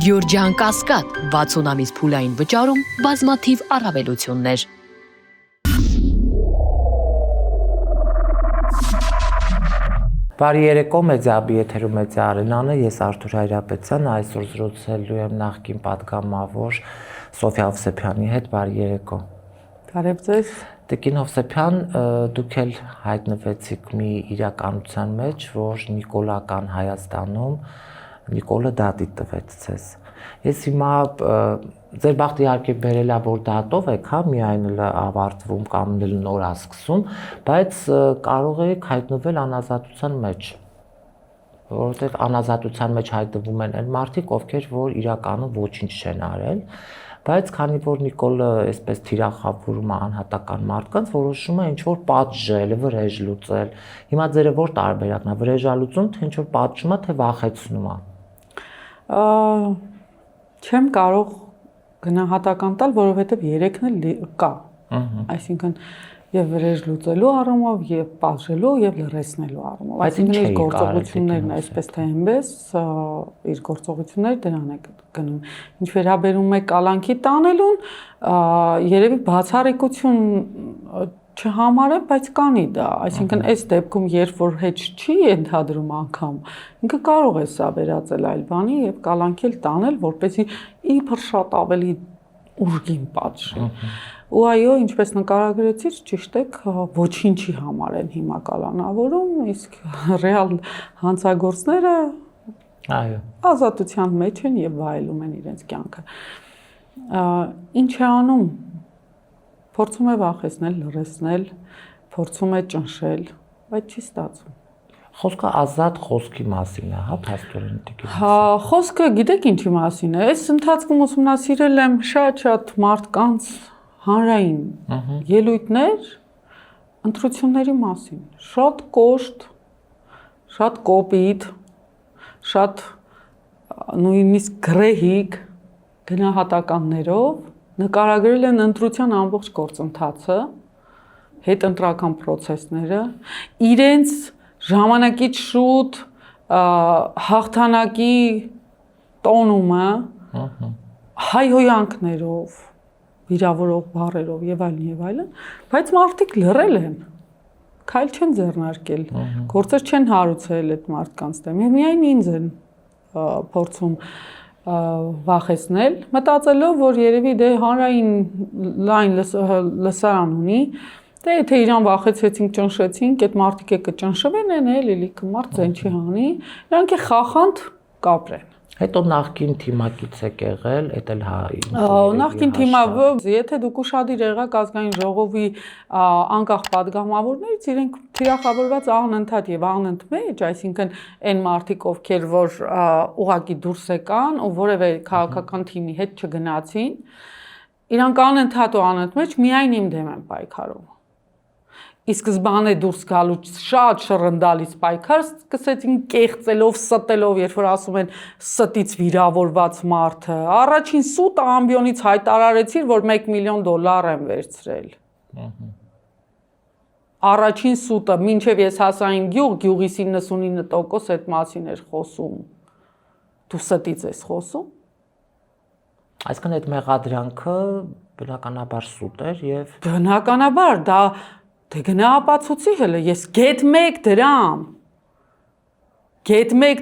Գյուրջան Կասկադ 60 ամիս փուլային վճարում բազմաթիվ առավելություններ։ Բարի երեկո, մեծաբի եթերում է Արենանը, ես Արթուր Հայրապետյան, այսօր զրուցելու եմ նախկին պատգամավոր Սոֆիա Հովսեփյանի հետ, բարի երեկո։ Բարև ձեզ։ Տիկին Հովսեփյան, դուք էլ հայտնվեցիք մի իրականության մեջ, որ Նիկոլական Հայաստանում Նիկոլը դատի տվեց ձեզ։ Ես հիմա ձեր բախտը իհարկե բերել է, որ դատով եք, հա, միայն ավարտվում կամ նոր ասկսում, բայց կարող եք հայտնվել անազատության մեջ, որովհետև անազատության մեջ հայտնվում են այն մարդիկ, ովքեր որ իրականում ոչինչ չեն արել, բայց քանի որ Նիկոլը այսպես թիրախավորում է անհատական մարդկանց, որոշում է ինչ-որ պատժել, վրեժ լուծել։ Հիմա ձերը որ տարբերակն է, վրեժալուծում, թե ինչ-որ պատժում է, թե վախեցնում է։ Չեմ կարող գնահատական տալ, որովհետև երեքն էլ կա։ Այսինքն եւ վրեժ լուծելու առումով, եւ պատժելու, եւ լրացնելու առումով։ Այսինքն իր գործողություններն այսպես թե այնպես, իր գործողությունները դրան է գնում։ Ինչ վերաբերում է կալանքի տանելուն, երևի բացառիկություն չհամարեմ, բայց կանի դա, այսինքն այս դեպքում երբ որ հեչ չի ենթադրում անգամ, ինքը կարող է սա վերածել այլ բանի եւ կալանքել տանել, որպեսզի իբր շատ ավելի ուժգին պատժի։ Ու այո, ինչպես նկարագրեցիք, ճիշտ եք, ոչինչի համար են հիմա կալանավորում, իսկ ռեալ հանցագործները այո, ազատության մեջ են եւ վայելում են իրենց կյանքը։ Ինչ է անում։ Փորձում է վախեցնել, լրացնել, փորձում է ճնշել, բայց չի ստացվում։ Խոսքը ազատ խոսքի մասին է, հա, փաստորեն տիկին։ Հա, խոսքը գիտեք ինչի մասին է։ Այս ընթացքում ուսումնասիրել եմ շատ մարդկանց հանրային ելույթներ ընտրությունների մասին։ Շատ կոշտ, շատ կոպիտ, շատ նույնիսկ գրեհիկ գնահատականներով նկարագրել են ընտրության ամբողջ գործընթացը, հետընտրական process-ները, իրենց ժամանակից շուտ հաղթանակի տոնումը, հայհոյանքներով, վիրավորող բառերով եւ այլն, բայց մարդիկ լռել են, քայլ չեն ձեռնարկել, գործեր չեն հարուցել այդ մարդկանց դեմ, եւ միայն ինձ են փորձում վախեցնել, մտածելով, որ երևի դե հանրային լայն լսարան ունի, դե եթե իրան վախեցրեցինք, ճնշեցինք, այդ մարդիկ է կճնշվեն, են էլի լիքը մարդ ձեն չի հանի, իրանք է խախանդ կապրեն։ Հետո նախկին թիմակից եք եղել, էդ էլ հա։ Նախկին թիմը, եթե դուք ուշադիր եղաք ազգային ժողովի անկախ падգամավորներից, իրենք թիրախավորված անընդհատ եւ անընդմեջ, այսինքն այն մարդիկ, ովքեր որ ուղակի դուրս եկան ու որևէ քաղաքական թիմի հետ չգնացին, իրանք անընդհատ ու անընդմեջ միայն իմ դեմ են պայքարում։ Ի սկզբանե դուրս գալու շատ շռնդալից պայքար սկսեցին կեղծելով, ստելով, երբ որ ասում են ստից վիրավորված մարդը, առաջին սուտը ամբիոնից հայտարարեցին, որ $1 միլիոն եմ վերցրել։ Առաջին սուտը, մինչև ես հասա իմ գյուղ, գյուղի 99% այդ մասին էր խոսում։ Դու ստից ես խոսում։ Այսինքն այդ մեղադրանքը բնականաբար սուտ էր եւ բնականաբար դա դե գնա ապացուցի հələ ես գետ 1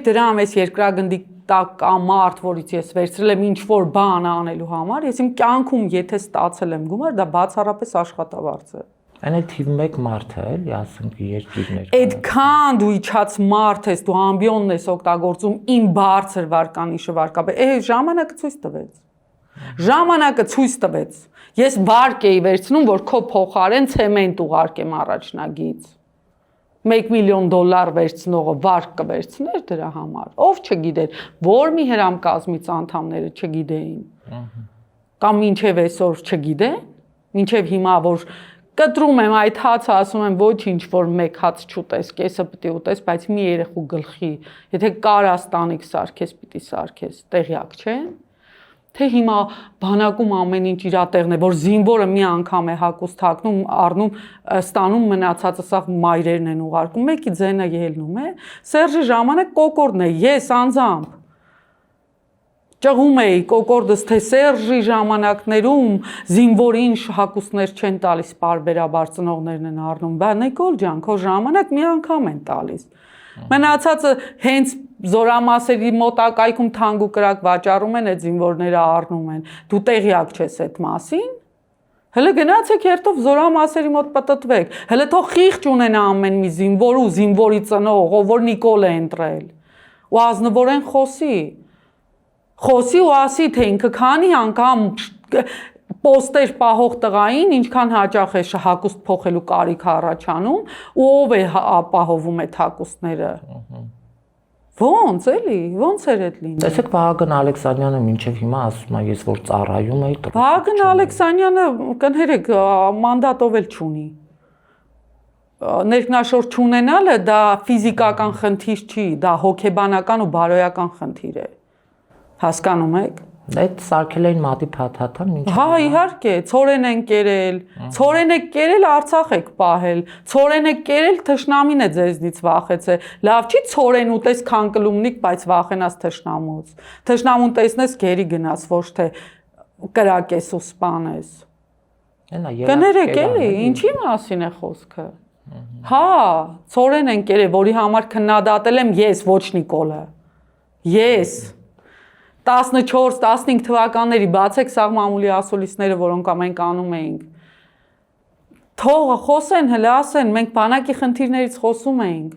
դրամ այս երկրագնդի տակ կա մարդ, որից ես վերցրել եմ ինչ-որ բան անելու համար, ես իմ կյանքում եթե ստացել եմ գումար, դա բացառապես աշխատավարձ է։ Այն էլ թիվ 1 մարդ է, էլի, ասենք երկիրներ։ Այդքան դու իջած մարդ ես, դու ամբիոնն ես օգտագործում իմ բարձր վարկանիշը վարկաբեր, ժամանակը ցույց տվեց։ Ժամանակը ցույց տվեց։ Ես վարկ էի վերցնում, որ քո փոխարեն ցեմենտ ուղարկեմ առաջնագից։ $1 միլիոն վերցնողը վարկ կվերցներ դրա համար։ Ով չգիտեր, որ մի հրամկազմից անդամները չգիտեին։ Կամ մինչև այսօր չգիտեն, մինչև հիմա որ կտրում եմ այդ հացը, ասում եմ ոչինչ, որ մեկ հաց չուտես, կեսը պիտի ուտես, բայց մի երեխու գլխի, եթե կարաս տանիք սարքես, պիտի սարքես, տեղյակ չեն։ Թե հիմա բանակում ամեն ինչ իր տեղն է, որ զինվորը մի անգամ է հակուստ հագնում, առնում, ստանում մնացածը սա մայրերն են ուղարկում, մեկի ձենը ելնում է, Սերժի ժամանակ կոկորդն է, ես անձամբ ճղում էի կոկորդս թե Սերժի ժամանակներում զինվորին հագուստներ չեն տալիս, պարբերաբար ծնողներն են առնում, բա Նիկոլ ջան, քո ժամանակ մի անգամ են տալիս։ Մնացածը հենց զորամասերի մոտակայքում թանկ ու կրակ վաճառում են, այդ զինվորները առնում են։ Դու տեղյակ չես այդ մասին։ Հələ գնացեք երթով զորամասերի մոտ պատտվեք։ Հələ թող խիղճ ունենա ամեն մի զինվոր ու զինվորի ծնող, ով որ Նիկոլ է ընտրել։ Ու ազնվորեն խոսի ու ասի, թե ինքը քանի անգամ պոստեր պահող տղային, ինչքան հաճախ է հագուստ փոխելու կարիք առաջանում, ու ով է ապահովում այդ հագուստները։ Ոնց էլի, ոնց էր այդ լինում։ Տեսեք Վահագն Ալեքսանյանը մինչև հիմա ասում է, ես որ ծառայում էի, Վահագն Ալեքսանյանը կներեք մանդատով էլ չունի։ Ներքնաշոր չունենալը դա ֆիզիկական խնդիր չի, դա հոգեբանական ու բարոյական խնդիր է։ Հասկանում եք։ Այդ սարքել էին մատի փաթաթան մինչև։ Հա, իհարկե, ցորեն են կերել, ցորեն եք կերել, Արցախ եք պահել, ցորեն եք կերել, թշնամին է ձեզնից վախեցել։ Լավ չի ցորեն ուտես քանկլումնիկ, բայց վախենաս թշնամուց։ Թշնամուն տեսնես գերի գնաս, ոչ թե կրակես ու սպանես։ Կներեք էլի, ինչի մասին է խոսքը։ Հա, ցորեն են կերել, որի համար քննադատել եմ ես, ոչ Նիկոլը։ Ես 14-15 թվականների բացեք սաղ մամուլի ասուլիսները, որոնք մենք անում էինք։ Թողը խոսեն, հələ ասեն, մենք բանակի խնդիրներից խոսում էինք,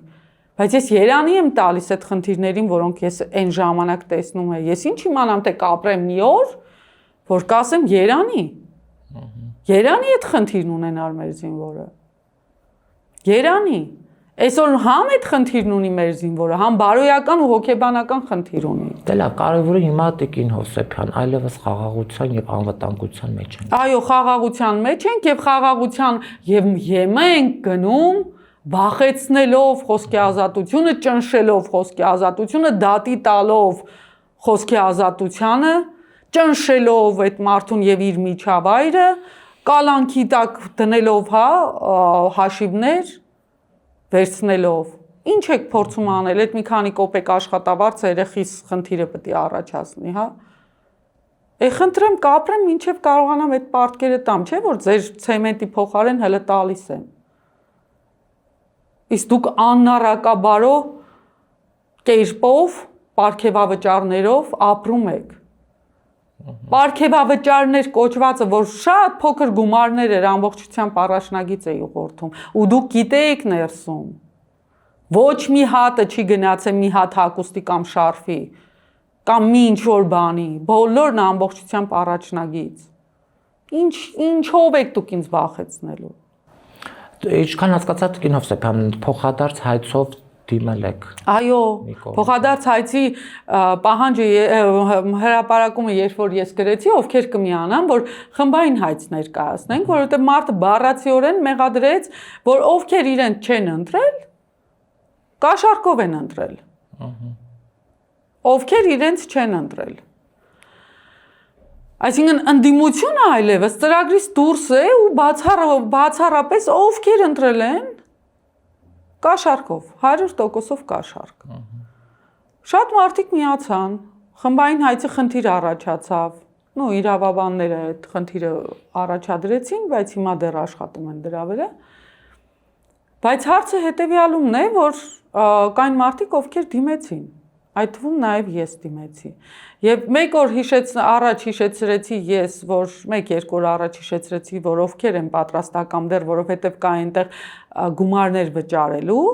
բայց ես երանի եմ տալիս այդ խնդիրներին, որոնք ես այն ժամանակ տեսնում եմ։ Ես ինչ իմանամ, թե կապրեմ մի օր, որ կասեմ երանի։ Երանի այդ խնդիրն ունենար մեր զինվորը։ Երանի։ Այսօր համ այդ խնդիրն ունի մեր զինվորը, համ բարոյական ու հոգեբանական խնդիր ունի։ Դե լավ, կարևորը հիմա Տիկին Հովսեփյան, այլևս խաղաղության եւ անվտանգության մեջ ենք։ Այո, խաղաղության մեջ ենք եւ խաղաղության եւ ենք գնում, բախեցնելով խոսքի ազատությունը, ճնշելով խոսքի ազատությունը, դատի տալով խոսքի ազատությանը, ճնշելով այդ մարդուն եւ իր միջավայրը, կալանքի տակ դնելով, հաշիվներ վերցնելով, ինչ եք փորձում անել, այդ մի քանի կոպեկ աշխատավարձը երեխիս խնդիրը պետք է առաջացնի, հա։ Խնդրեմ կապրեմ, մինչև կարողանամ այդ պարտքերը տամ, չէ՞ որ ձեր ցեմենտի փոխարեն հələ տալիս եմ։ Իսկ դուք աննարակաբարո կերպով, պարգևավճարներով ապրում եք։ Պարգևավճարներ կոչվածը, որ շատ փոքր գումարներ էր, ամբողջությամբ առաջնագիծ էի ուղղորդում, ու դուք գիտեիք ներսում, ոչ մի հատը չի գնացել մի հատ հագուստի կամ շարֆի, կամ մի ինչ-որ բանի, բոլորն ամբողջությամբ առաջնագիծ։ Ինչով եք դուք ինձ վախեցնելու։ Ինչքան հասկացա Տիկին Հովսեփյան, փոխադարձ հայցով դիմել եք։ Այո, փոխադարձ հայցի պահանջը հրապարակումը երբ որ ես գրեցի, ովքեր կմիանան, որ խմբային հայց ներկայացնենք, որովհետև մարդը բառացիորեն մեղադրեց, որ ովքեր իրեն չեն ընտրել, կաշառքով են ընտրել։ Ովքեր իրենց չեն ընտրել։ Այսինքն ընդդիմությունը այլևս ծրագրից դուրս է ու բացառապես ովքեր ընտրել են կաշառքով, 100%-ով կաշառք։ Շատ մարդիկ միացան, խմբային հայցի խնդիր առաջացավ, իրավաբանները այդ խնդիրը առաջադրեցին, բայց հիմա դեռ աշխատում են դրա վրա։ Բայց հարցը հետևյալումն է, որ կային մարդիկ, ովքեր դիմեցին, այդ թվում նաև ես դիմեցի։ Եվ մեկ օր առաջ հիշեցրեցի ես, որ 1-2 օր առաջ հիշեցրեցի, որ ովքեր են պատրաստական դեռ, որովհետև կա այնտեղ գումարներ վճարելու,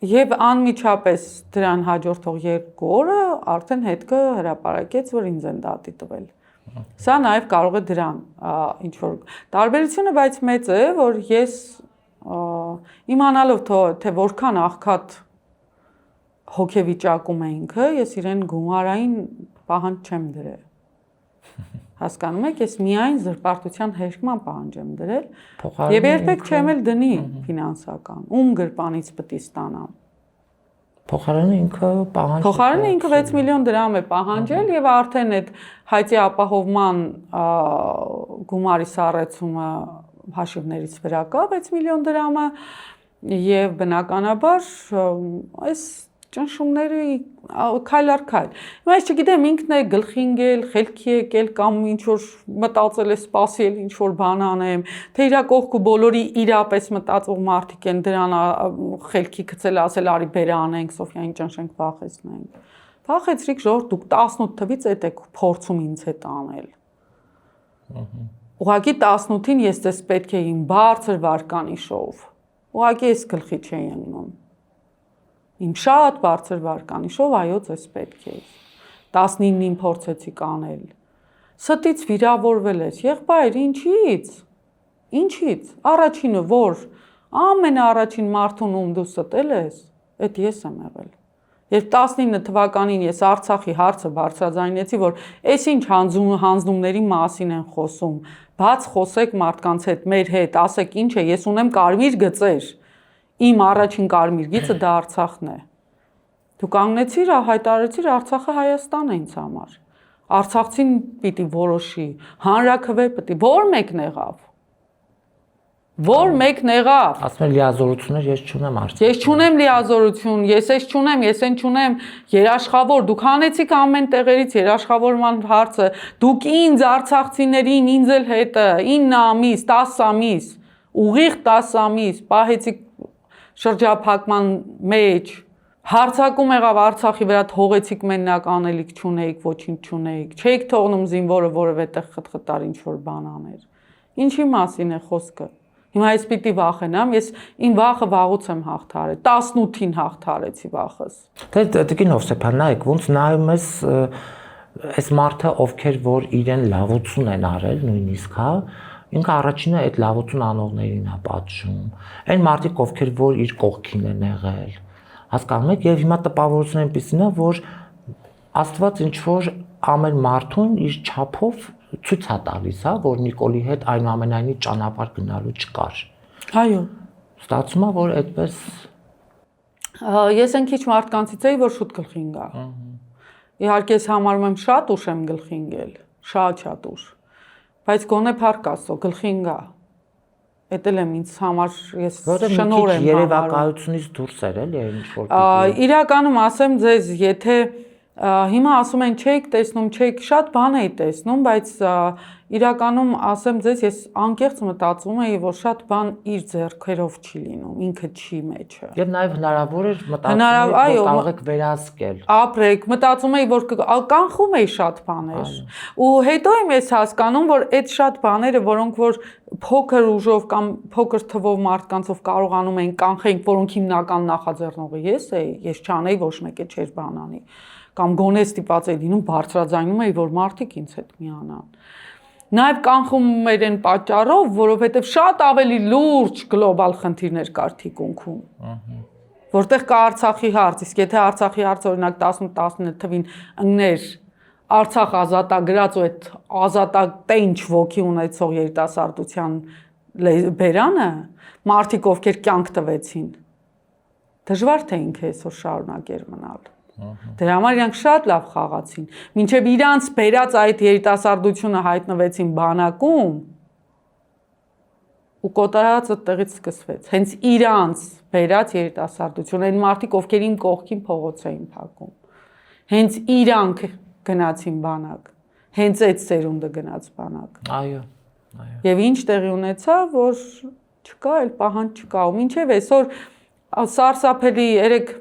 եւ անմիջապես դրան հաջորդող 2 օրը արդեն հետքը հրապարակեց, որ ինձ են դատի տվել։ Սա նաև կարող է դրան ինչ-որ տարբերությունը, բայց մեծ է, որ ես իմանալով թե որքան աղքատ հոգեվիճակում է ինքը, ես իրեն գումարային պահանջ չեմ դրել։ Հասկանում եք, ես միայն զրպարտության հերկման պահանջ եմ դրել եւ երբեք չեմ էլ դնի ֆինանսական, ում գրպանից պետք է ստանամ։ Փոխարենը ինքը պահանջ Փոխարենը ինքը 6 միլիոն դրամ է պահանջել եւ արդեն այդ հայցի ապահովման գումարի սառեցումը հաշիվներից վրա կա 6 միլիոն դրամը եւ բնականաբար այս ճնշումների քայլ առ քայլ։ Հիմա ես չգիտեմ ինքն է գլխի ընկել, խելքի եկել կամ ինչ որ մտածել է սпасել ինչ որ բան անեմ, թե իր կողքը բոլորի իրապես մտածող մարդիկ են դրան խելքի գցել ասել արի բեր անենք, Սոֆիային ճնշենք, վախեցնենք։ Վախեցրիք ժողովուրդ, դուք 18 թվից այդ եք փորձում ինձ հետ անել։ Ուղղակի 18-ին ես ձեզ պետք է իմ բարձր վարկանիշով։ Ուղղակի ես գլխի չէի ընկնում։ Իմ շատ բարձր վարկանիշով այո ձեզ պետք է։ 19-ին փորձեցիք անել։ Ստից վիրավորվել ես։ Եղբայր, ինչի՞ց։ Ինչի՞ց։ Առաջինը որ ամենաառաջին մարդուն ում դու ստել ես, այդ ես եմ եղել։ Երբ 19 թվականին ես Արցախի հարցը բարձրաձայնեցի, որ այս ինչ հանձնումների մասին են խոսում, բաց խոսեք մարդկանց հետ, մեր հետ, ասեք ինչ է, ես ունեմ կարմիր գծեր։ Իմ առաջին կարմիր գիծը դա Արցախն է։ Դու կանգնեցիր, հայտարարեցիր Արցախը Հայաստան է ինձ համար։ Արցախցին պիտի որոշի, հանրաքվե պիտի, որ մեկն եղավ։ Որ մեկն եղավ։ Ասում եմ լիազորություններ ես չունեմ արդյոք։ Ես չունեմ լիազորություն, ես ես չունեմ, ես են չունեմ երաշխավոր, դուք հանեցիք ամեն տեղերից երաշխավորման հարցը, դուք ինձ արցախցիներին, ինձ էլ հետը 9 ամիս, 10 ամիս, ուղիղ 10 ամիս պահեցիք շրջափակման մեջ, հարցակում եղավ Արցախի վրա թողեցիք մենակ անելիք չունեիք, ոչինչ չունեիք, չէիք թողնում զինվորը որևէտեղ խտխտար ինչ որ բան աներ։ Ինչի մասին է խոսքը։ Հիմա ես պիտի վախենամ, ես իմ վախը վաղուց եմ հաղթարել, 18-ին հաղթարեցի վախս։ Դե տիկին Հովսեփյան, նայեք, ոնց նայում ես այս մարդը, ովքեր որ իրեն լավություն են արել, նույնիսկ, հա, ինքը առաջինը այդ լավություն անողներին է պատժում։ Այն մարդիկ, ովքեր որ իր կողքին են եղել, հասկանում եք, եւ հիմա տպավորությունն այնպեսին է, որ Աստված ինչ որ ամեն մարդուն իր չափով ցույց է տալիս, հա, որ Նիկոլի հետ այնուամենայնիվ ճանապարհ գնալու չկար։ Այո։ Ստացվում է, որ այդպես ես են քիչ մարդկանցից էի, որ շուտ գլխի ընկա։ Իհարկե ես համարում եմ շատ ուշ եմ գլխի ընկել, շատ ուշ։ Բայց գոնե փառք Աստծո գլխի ընկա։ Էդ էլ եմ ինձ համար ես շնորհ եմ երևակայությունից դուրս էր էլի ինչ որ։ Իրականում ասեմ ձեզ, եթե հիմա ասում են չէիք տեսնում, չէիք շատ բան էի տեսնում, բայց իրականում ասեմ ձեզ, ես անկեղծ մտածում էի, որ շատ բան իր ձեռքերով չի լինում, ինքը չի մեջը։ Եվ նաև հնարավոր էր մտածում, որ կարող եք վերահսկել։ Ապրեք, մտածում էի, որ կանխում էի շատ բաներ։ Ու հետո եմ ես հասկանում, որ այդ շատ բաները, որոնք որ փոքր ուժով կամ փոքր թվով մարդկանցով կարողանում են կանխենք, որոնք հիմնական նախաձեռնողը ես էի, ես չանեի, ոչ մեկը չէր բան անի։ Կամ գոնե ստիպած էի լինում բարձրաձայնում էի, որ մարդիկ ինձ հետ միանան։ Նաև կանխում էր այն պատճառով, որովհետև շատ ավելի լուրջ գլոբալ խնդիրներ կար թիկունքում։ Որտեղ կա Արցախի հարց, իսկ եթե Արցախի հարցը օրինակ 18-19 թվին ընկներ Արցախ ազատագրած ու այդ ազատատենչ ոգի ունեցող երիտասարդության բերանը, մարդիկ ովքեր կյանք տվեցին, դժվար թե ինքը այսօր շարունակեր մնալ։ Դրա համար իրանք շատ լավ խաղացին։ Մինչև իրանց բերած այդ երիտասարդությունը հայտնվեցին բանակում ու կոտարածը տեղից սկսվեց։ Հենց իրանց բերած երիտասարդություն, այն մարդիկ, ովքեր իմ կողքին փողոց էին փակում։ Հենց իրանք գնացին բանակ։ Հենց այդ սերունդը գնաց բանակ։ Այո։ Եվ ինչ տեղի ունեցավ, որ չկա, այլ պահանջ չկա։ Ու մինչև այսօր սարսափելի երեք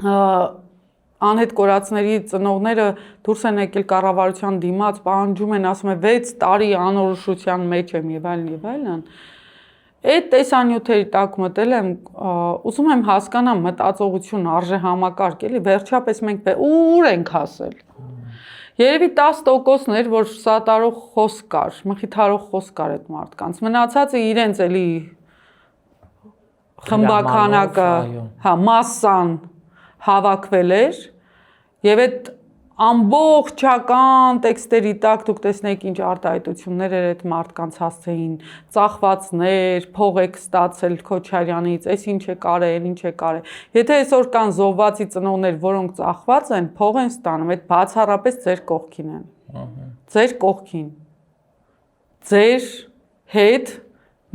անհետ կորածների ծնողները դուրս են եկել կառավարության դիմաց, պահանջում են, ասում են 6 տարի անորոշության մեջ եմ եւ այլն։ Այդ տեսանյութերի տակ մտել եմ, ուզում եմ հասկանամ մտածողություն արժե համակարգ էլի, վերջապես մենք ուր ենք հասել։ Երևի 10%-ն էր, որ սատարող խոսք կար, մխիթարող խոսք կար այդ մարդկանց։ Մնացածը իրենց էլի խմբականակը, հա, մասսան հավաքվել էր եւ այդ ամբողջական տեքստերի տակ դուք տեսնեիք ինչ արտահայտություններ էր այդ մարդկանց հասցեին, ծախվածներ, փող եք ստացել Քոչարյանից, այս ինչ է կարել, ինչ է կարել։ Եթե այսօր կան զոհվածի ծնողներ, որոնք ծախված են, փող են ստանում, այդ բացառապես ձեր կողքին են։ Ձեր կողքին։ Ձեր հետ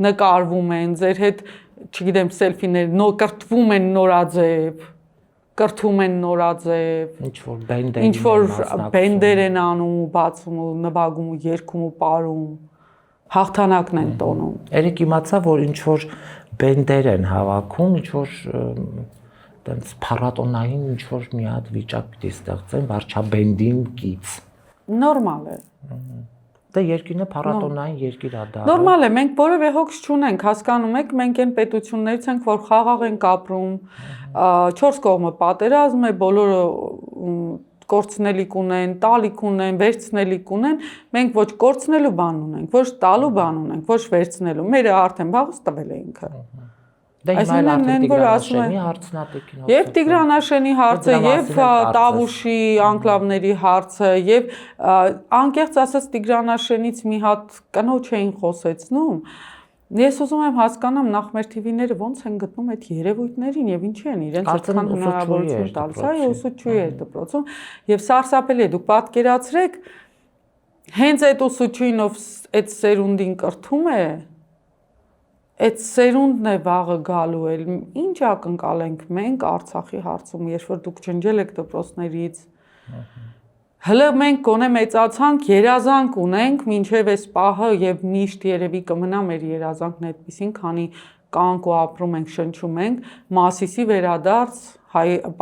նկարվում են, ձեր հետ, չգիտեմ, սելֆիներ, կրթվում են նորաձև։ կրթում են նորաձև, ինչ որ բենդեր են անում ու բացում ու նվագում ու երգում ու պարում, հաղթանակն են տոնում։ Երեք իմացա, որ ինչ որ բենդեր են հավաքում, ինչ որ տենց փառատոնային ինչ որ մի հատ վիճակ պիտի ստեղծեն վարչաբենդին կից։ Նորմալ է։ Դե երկիրն է փառատոնային երկիր է դա։ Նորմալ է, մենք որևէ հոգս չունենք, հասկանում եք, մենք այն պետություններից ենք, որ խաղաղ ենք ապրում, 4 կողմը պատերազմ է, բոլորը կորցնելիք ունեն, տալիք ունեն, վերցնելիք ունեն, մենք ոչ կորցնելու բան ունենք, ոչ տալու բան ունենք, ոչ վերցնելու։ Մերը արդեն վաղուց տվել է ինքը։ Դա հիմա Տիգրան հարցնատեկին։ Եվ Տիգրան Աշենի հարցը, եւ Տավուշի անկլավների հարցը, եւ անկեղծ ասած Տիգրան Աշենից մի հատ կնոջ էին խոսեցնում։ Ես ուզում եմ հասկանամ նախ մեր TV-ները ոնց են գտնում այդ երևույթներին եւ ինչի են իրենց այդքան հնարավորություն տալիս։ Այո, ուսուցչուհի է դպրոցում եւ սարսափելի է, դուք պատկերացրեք, հենց այդ ուսուցչուհին ով այդ սերունդին կրթում է, այդ սերունդն է վաղը գալու էլ, ինչ ակնկալենք մենք Արցախի հարցում, երբ որ դուք ջնջել եք դպրոցներից, հլը մենք գոնե մեծացանք, երազանք ունենք, մինչև այս պահը եւ միշտ երևի կմնա մեր երազանքն այդպեսին, քանի կանք ու ապրում ենք, շնչում ենք, Մասիսի վերադարձ,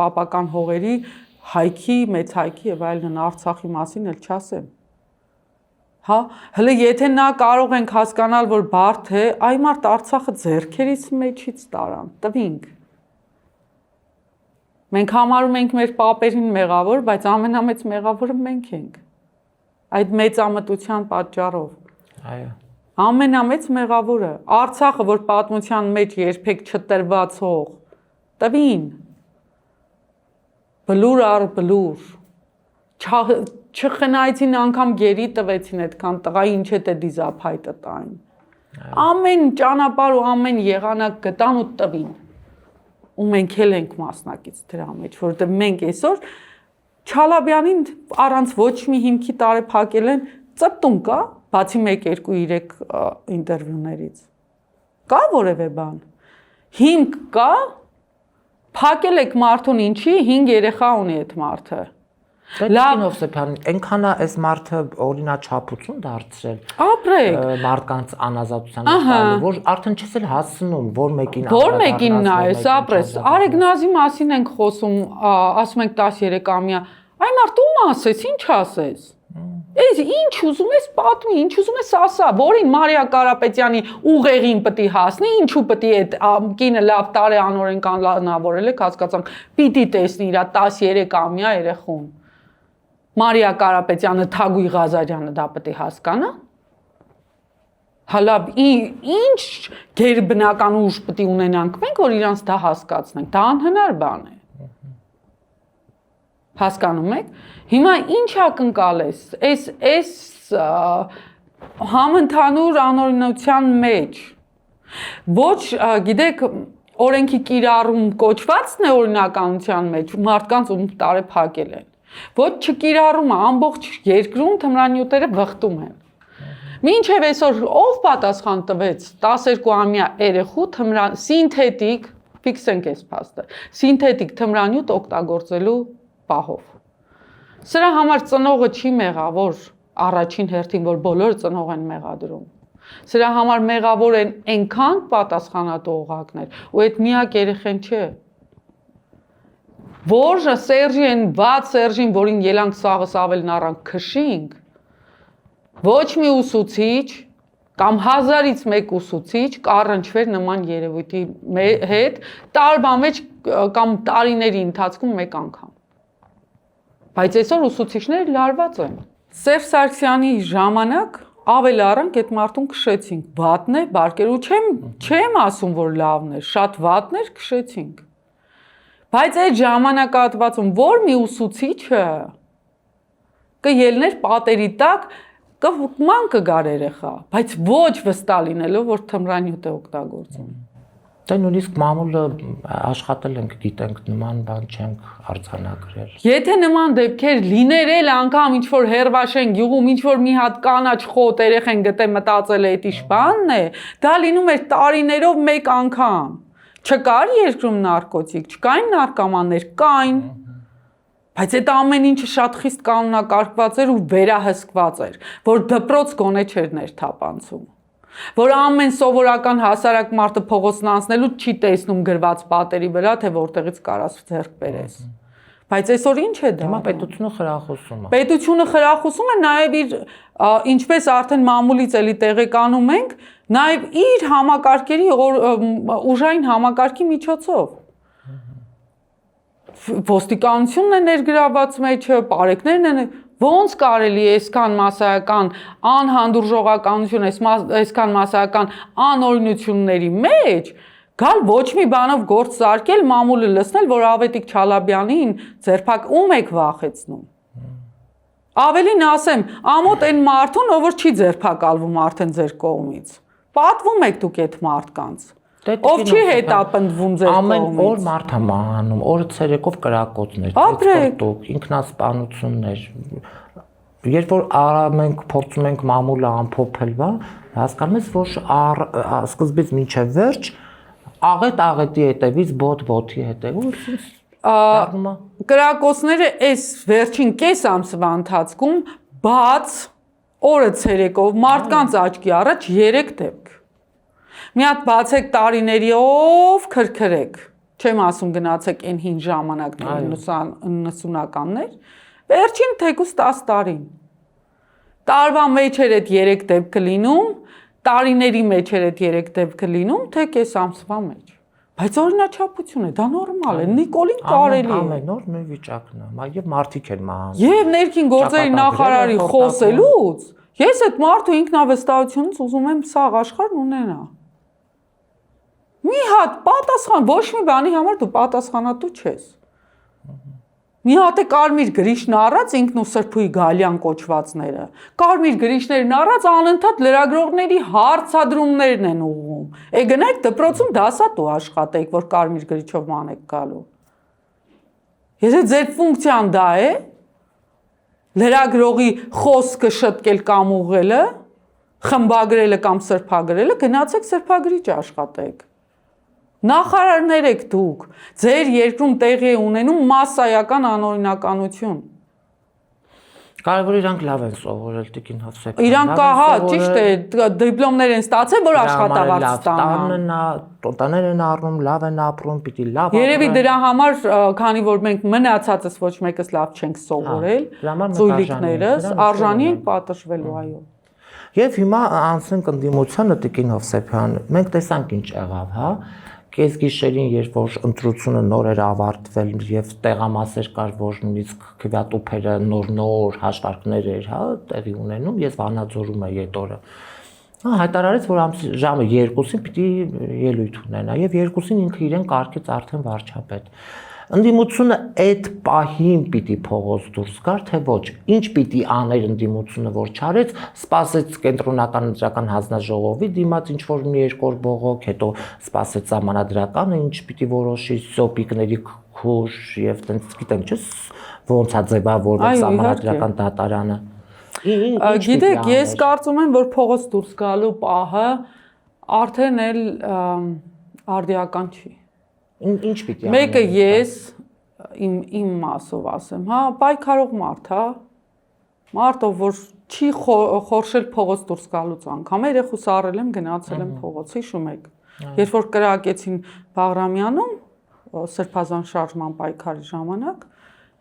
պապական հողերի, հայքի, մեծ հայքի եւ այլն Արցախի մասին էլ չասեմ։ Հա, հələ եթե նա կարող ենք հասկանալ, որ բարդ է, այ մարդ Արցախը ձեռքերից մեջից տարան, տվինք։ Մենք համարում ենք մեր պապերին մեղավոր, բայց ամենամեծ մեղավորը մենք ենք։ Այդ մեծամտության պատճառով։ Այո։ Ամենամեծ մեղավորը Արցախը, որ պատմության մեջ երբեք չտրված հող, տվին։ Բլուր առ բլուր։ Չխնայեցին անգամ գերի տվեցին այդքան տղա ինչ է դե դիզափայտը տային։ Ամեն ճանապարհ ու ամեն եղանակ գտան ու տվին։ Ու մենք էլ ենք մասնակից դրա մեջ, որովհետև մենք այսօր Չալաբյանին առանց ոչ մի հիմքի տարեփակել են, ծպտում կա, բացի 1-2-3 ինտերվյուներից։ Կա որևէ բան։ Հիմք կա, փակել եք մարդուն ինչի, 5 երեխա ունի այդ մարդը։ Լավ Հովսեփյան, այնքան է այս մարդը օրինաչափություն դարձրել։ Ապրեք։ Մարդկանց անազատության տալու, որ արդեն չես էլ հասնում, որ մեկին որ մեկին նայես, ապրես։ Արեգ Նազի մասին ենք խոսում, ասում ենք 13-ամյա։ Այ մարդ ում ասես, ինչ ասես։ Էս ինչ ուզում ես պատմի, ինչ ուզում ես ասա, որին Մարիա Կարապետյանի ուղեղին պետք է հասնի, ինչու պետք է այդ կինը լավ տարե անօրեն կանոնավորել եք, հասկացանք, պիտի տեսնի իր 13-ամյա երեխուն։ Մարիա Կարապետյանը, Թագուի Ղազարյանը դա պետք է հասկանա։ Հալա ինչ գերբնական ուժ պետք է ունենանք մենք, որ իրանց դա հասկացնենք։ Դա անհնար բան է։ Հասկանում եք։ Հիմա ինչ ակնկալես։ Այս համընդհանուր անօրինության մեջ ոչ, գիտեք, օրենքի կիրառում կոչվածն է օրինականության մեջ, մարդկանց ում տարեփակել են։ Ոչ չկիրառումը ամբողջ երկրում թմրանյութերը վխտում են։ Մինչև այսօր ով պատասխան տվեց 12-ամյա երեխու սինթետիկ, ֆիքսենք այս փաստը, սինթետիկ թմրանյութ օգտագործելու պահով։ Սրա համար ծնողը չի մեղավոր առաջին հերթին, որ բոլորը ծնող են մեղադրում։ Սրա համար մեղավոր են այնքան պատասխանատու օղակներ, ու այդ միակ երեխեն չէ։ Որ Սերժին, վատ Սերժին, որին ելանք սաղս ավելն առանք քշինք, ոչ մի ուսուցիչ կամ 1000-ից 1 ուսուցիչ կառնչվեր նման երևույթի հետ տարվա մեջ կամ տարիների ընթացքում մեկ անգամ։ Բայց այսօր ուսուցիչները լարված են։ Սերժ Սարգսյանի ժամանակ ավել առանք այդ մարդուն քշեցինք։ Վատն է, բարկեր ու չեմ ասում, որ լավն է, շատ վատներ քշեցինք։ Բայց այդ ժամանակահատվածում որ մի ուսուցիչը կելներ պատերի տակ, ման կգար երեխա, բայց ոչ վստահ լինելով, որ թմրանյութ է օգտագործում։ Դա նույնիսկ մամուլը աշխատել ենք, գիտենք, նման բան չենք արձանագրել։ Եթե նման դեպքեր լիներ էլ անգամ ինչ որ հերվաշեն գյուղում, ինչ որ մի հատ կանաչ խոտ երեխեն գտե մտածել է էդի շբանն է, դա լինում էր տարիներով մեկ անգամ։ Չկար երկրում նարկոտիկ, չկային նարկոմաններ, կային։ Բայց այդ ամեն ինչը շատ խիստ կանոնակարգված էր ու վերահսկված էր, որ դպրոց գոնե չէր ներթափանցում։ Որ ամեն սովորական հասարակ մարդը փողոցն անցնելու չի տեսնում գրված պատերի վրա, թե որտեղից կարաս ձեռք բերես։ Բայց այսօր ինչ է դա։ Հիմա պետությունը խրախուսում է։ Պետությունը խրախուսում է նաև իր ինչպես արդեն մամուլից էլի տեղեկանում ենք, նաև իր համակարգերի ուժային համակարգի միջոցով։ Ոստիկանությունն է ներգրաված մեջը, պարեկներն են, ոնց կարելի է այսքան մասսայական անհանդուրժողականություն, այսքան մասսայական անօրինությունների մեջ գալ ոչ մի բանով գործ սարքել, մամուլը լցնել, որ Ավետիք Չալաբյանին ձերբակ ում եք վախեցնում։ Ավելին ասեմ, ամոթ այն մարդուն, ով որ չի ձերբակալվում արդեն ձեր կողմից։ Պատվում եք դուք այդ մարդկանց։ Ով չի հետապնդվում ձեր կողմից։ Ամեն օր մարդ է մահանում, օրը ցերեկով կրակոցներ, ծեծկոտուկ, ինքնասպանություններ։ Երբ որ մենք փորձում ենք մամուլը ամփոփել, հասկանում ես, որ սկզբից մինչև վերջ աղետի հետևից բոթի հետևից կրակոցները այս վերջին կես ամսվա ընթացքում բաց օրը ցերեկով մարդկանց աչքի առաջ 3 դեպք։ Մի հատ բացեք տարիներիով քրքրեք։ Չեմ ասում գնացեք այն հին ժամանակներ 90-ականներ, վերջին թեկուզ 10 տարին։ Տարվա մեջ էր այդ 3 դեպքը լինում, տարիների մեջ էր այդ 3 դեպքը լինում, թե կես ամսվա մեջ։ Բայց օրինաչափություն է, դա նորմալ է, Նիկոլին կարելի է։ Ամեն օր նույն վիճակն է, եւ մարդիկ են մահանում։ Եվ ներքին գործերի նախարարի խոսելուց ես այդ մարդու ինքնավստահությունից ուզում եմ սաղ աշխարհն ունենա։ Մի հատ պատասխան, ոչ մի բանի համար դու պատասխանատու չես։ Մի հատ է կարմիր գրիշն առած ինքն ու Սրբուի Գալյան կոչվածները։ Կարմիր գրիշներն առած անընդհատ լրագրողների հարցադրումներն են ուղղում։ Գնայք դպրոցում դասատու աշխատեք, որ կարմիր գրիչով մանեք գալու։ Եթե ձեր ֆունկցիան դա է, լրագրողի խոսքը շտկել կամ ուղղելը, խմբագրելը կամ սրբագրելը, գնացեք սրբագրիչ աշխատեք։ Նախարարներ եք դուք, ձեր երկրում տեղի է ունենում մասսայական անօրինականություն։ Կարևոր իրանք լավ են սովորել Տիկին Հովսեփյան։ Իրանք հա, ճիշտ է, դիպլոմներ են ստացել, որ աշխատավարձ ստանան։ Տոներ են առնում, լավ են ապրում, պիտի լավ ապրեն։ Երևի դրա համար, քանի որ մենք մնացածս ոչ մեկս լավ չենք սովորել, ծույլիկներս արժանի ենք պատժվելու, այո։ Եվ հիմա անցնենք ընդդիմությանը Տիկին Հովսեփյան, մենք տեսանք ինչ եղավ, հա։ Կես գիշերին, երբ որ ընտրությունը նոր էր ավարտվել եւ տեղամասեր կար, որ նույնիսկ քվեատուփերը նոր հաշվարկներ էր, հա, տեղի ունենում, ես Վանաձորում եմ այդ օրը։ Հայտարարեց, որ ժամը 2-ին պիտի ելույթ ունենա եւ 2-ին ինքը իրեն կարգեց արդեն վարչապետ։ Ընդդիմությունը այդ պահին պիտի փողոց դուրս գար, թե ոչ։ Ինչ պիտի աներ ընդդիմությունը, որ չարեց, սպասեց կենտրոնական ընտրական հանձնաժողովի դիմաց ինչ որ մի երկու օր բողոք, հետո սպասեց համանadrականը, ինչ պիտի որոշի սոպիկների քուր եւ տենց գիտեմ, չէ՞, ոնց է ձևավորված համանadrական դատարանը։ Գիտեք, ես կարծում եմ, որ փողոց դուրս գալու պահը արդեն էլ արդիական չի։ Ինչ պիտի անել։ Մեկը ես իմ մասով ասեմ, հա, պայքարող մարդ, հա։ Մարդ, ով որ չի խորշել փողոց դուրս գալուց անգամ, երեխուս առել եմ, գնացել եմ փողոց, հիշում եք։ Երբ որ կրակեցին Բաղրամյանում սրբազան շարժման պայքարի ժամանակ,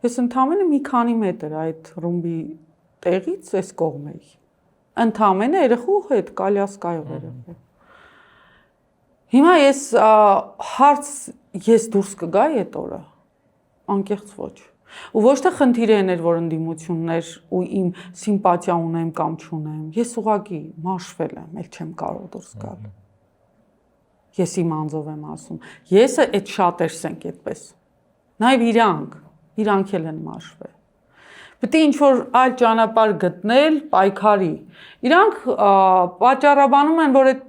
ես ընդամենը մի քանի մետր այդ ռումբի տեղից այս կողմ էի։ Ընդամենը երեխու հետ կալյասկայով երեխու։ Հիմա ես դուրս կգայի այդ օրը, անկեղծ ոչ։ Ու ոչ թե խնդիրեն էր, որ ընդդիմություններ ու իմ սիմպաթիա ունեմ կամ չունեմ, ես ուղղակի մաշվել եմ, էլ չեմ կարող դուրս գալ։ Ես իմ անձով եմ ասում, եսը այդ շատերս ենք այդպես։ Նաև իրանք էլ են մաշվել։ Պետք է ինչ-որ այլ ճանապարհ գտնել պայքարի։ Իրանք պատճառաբանում են, որ այդ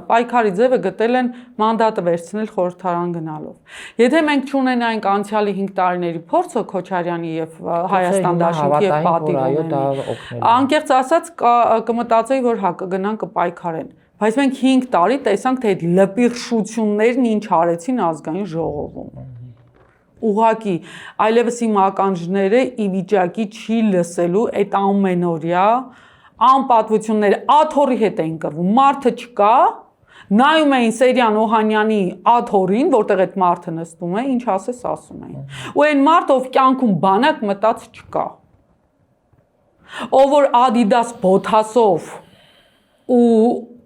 պայքարի ձևը գտել են մանդատը վերցնել խորհրդարան գնալով։ Եթե մենք չունենայինք անցյալի 5 տարիների փորձը Քոչարյանի եւ Հայաստան դաշինքի եւ պատիվ ունենալու, անկեղծ ասած կմտածեի, որ հա կգնան կպայքարեն, Բայց մենք 5 տարի տեսանք, թե այդ լպիռշություններն ինչ արեցին ազգային ժողովում։ Ուղղակի այլևս իմ ականջները ի վիճակի չի լսելու այդ ամենօրյա անպատվությունները, աթոռի հետ էին կռվում, մարդը չկա, նայում էին Սերյան Օհանյանի աթոռին, որտեղ այդ մարդը նստում է, ինչ ասես ասում էին։ Ու այն մարդը, ով կյանքում բանակ մտած չկա, ով որ Adidas բոթասով ու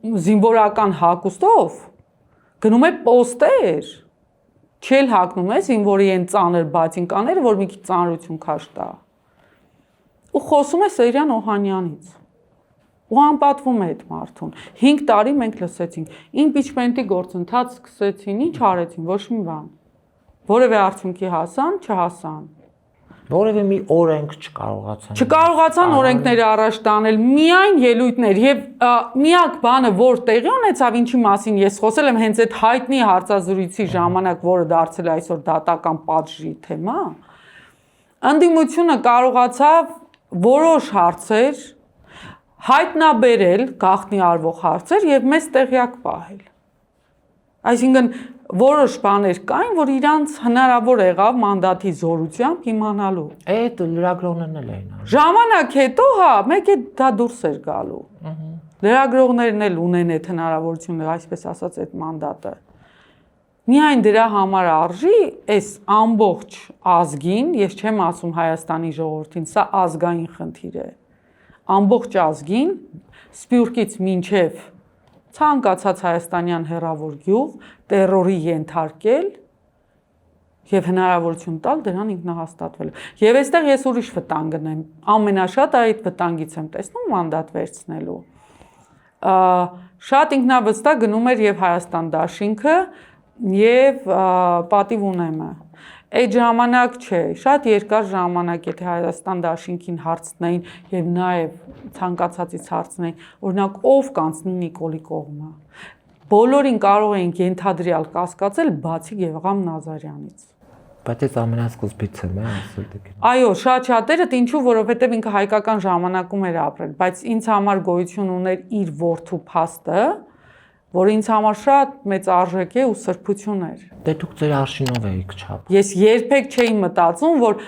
զինվորական հագուստով գնում է պոստեր, չել հագնում է զինվորի այն ծանր բատինկաները, որ մի քիչ ծանրություն քաշ տա։ Ու խոսում է Սերյան Օհանյանից։ Ու անպատվում է այդ մարդուն։ 5 տարի մենք լսեցինք, impeachment-ի գործընթաց սկսեցին, ինչ արեցին, ոչ մի բան։ Որևէ արդյունքի հասան, չհասան։ Որևէ մի օրենք չկարողացան։ Չկարողացան օրենքները առաջ տանել, միայն ելույթներ եւ միակ բանը, որ տեղի ունեցավ, ինչի մասին ես խոսել եմ, հենց այդ հայտնի հարցազրույցի ժամանակ, որը դարձել է այսօր դատական պատժի թեմա, ընդդիմությունը կարողացավ որոշ հարցեր հայտնաբերել, գաղտնի արվող հարցեր եւ մեզ տեղյակ պահել։ Այսինքն որոշ բաներ կային, որ իրանց հնարավոր եղավ մանդատի զորությամբ իմանալու։ Այդ լրագրողներն էլ էին արել։ Ժամանակ հետո, հա, մեկ է դա դուրս էր գալու։ Լրագրողներն էլ ունեն այդ հնարավորությունը, այսպես ասած, այդ մանդատը։ Միայն դրա համար արժի այս ամբողջ ազգին, ես չեմ ասում Հայաստանի ժողովրդին, սա ազգային խնդիր է։ Ամբողջ ազգին, Սփյուռքից մինչև ցանկացած հայաստանյան հեռավոր գյուղ տերորի ենթարկել եւ հնարավորություն տալ դրան ինքնահաստատվելու։ Եվ այստեղ ես ուրիշ վտանգ ունեմ։ Ամենաշատը այդ վտանգից եմ տեսնում մանդատ վերցնելու։ Շատ ինքնավստահ գնում էր եւ Հայաստան դաշինքը եւ պատիվ ունեմը։ Այդ ժամանակ չէ, շատ երկար ժամանակ, եթե Հայաստան դաշինքին հարցնեին եւ նաեւ ցանկացածից հարցնեին, օրինակ ով կանցնի Նիկոլի կողմը։ Բոլորին կարող էին ենթադրյալ կասկածել, բացի Գևղամ Նազարյանից։ Բայց այս ամենասկզբից եմ ասել դե։ Այո, շատ-շատերը ինչու, որովհետեւ ինքը հայկական ժամանակում էր ապրել, բայց ինձ համար գոյություն ուներ իր որդու փաստը, որ ինձ համար շատ մեծ արժեք է ու սրբություն էր։ Դե դուք ձեր արշինով էիք չափ։ Ես երբեք չէի մտածում, որ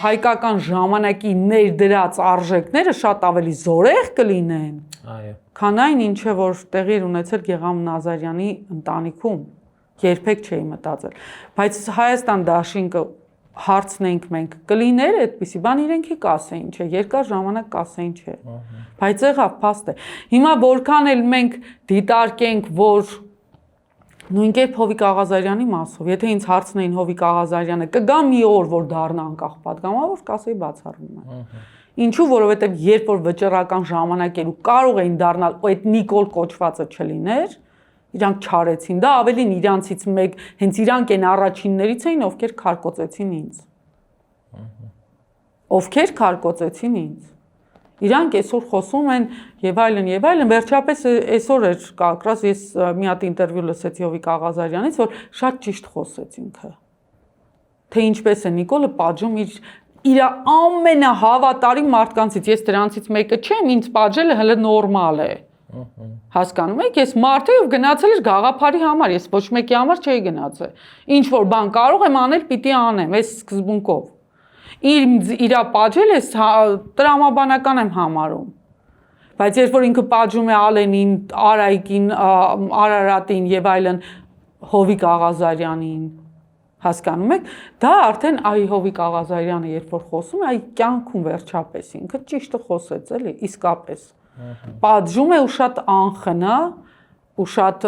հայկական ժամանակի ներդրած արժեքները շատ ավելի զորեղ կլինեն, Այո։ քան այն ինչը որ տեղի էր ունեցել Գեգամ Նազարյանի ընտանիքում։ Երբեք չէի մտածել։ Բայց Հայաստան դաշինքը հարցնենք մենք կլիներ այդպիսի բան իրենք կասեին, չէ, երկար ժամանակ կասեին, չէ։ Բայց եղավ փաստ է։ Հիմա որքան էլ մենք դիտարկենք, որ նույնքեր Հովիկ Աղազարյանի մասով, եթե ինձ հարցնեին Հովիկ Աղազարյանը կգա մի օր, որ դառնա անկախ պատգամավոր, կասեի բացառում եմ։ Ինչու, որովհետև երբ որ վճռական ժամանակ էր ու կարող էին դառնալ, այդ Նիկոլ կոչվածը չլիներ, իրանք չարեցին, դա ավելին իրանցից մեկ, հենց իրանք են առաջիններից էին, ովքեր քարկոծեցին ինձ։ Ովքեր քարկոծեցին ինձ։ Իրանք այսօր խոսում են եւ այլն, վերջապես այսօր էր կակրած ես մի հատ ինտերվյու լսեցի Հովիկ Աղազարյանից, որ շատ ճիշտ խոսեց ինքը։ Թե ինչպես է Նիկոլը պատժում իր ամենահավատարիմ մարդկանցից, ես դրանցից մեկը չեմ, ինձ պատժելը հələ նորմալ է։ Հասկանում եք, ես մարդ եմ գնացել էր գաղափարի համար, ես ոչ մեկի համար չէի գնացել։ Ինչ որ բան կարող եմ անել, պիտի անեմ, այս սկզբունքով։ Իրա պատժել ես տրամաբանական եմ համարում։ Բայց երբ որ ինքը պատժում է Ալենին, Արայիկին, Արարատին եւ այլն Հովիկ Աղազարյանին, հասկանում եք, դա արդեն այ Հովիկ Աղազարյանը երբ որ խոսում է, այ կյանքում վերջապես ինքը ճիշտը խոսեց, էլի, իսկապես։ Պատժում է ու շատ անխնա, ու շատ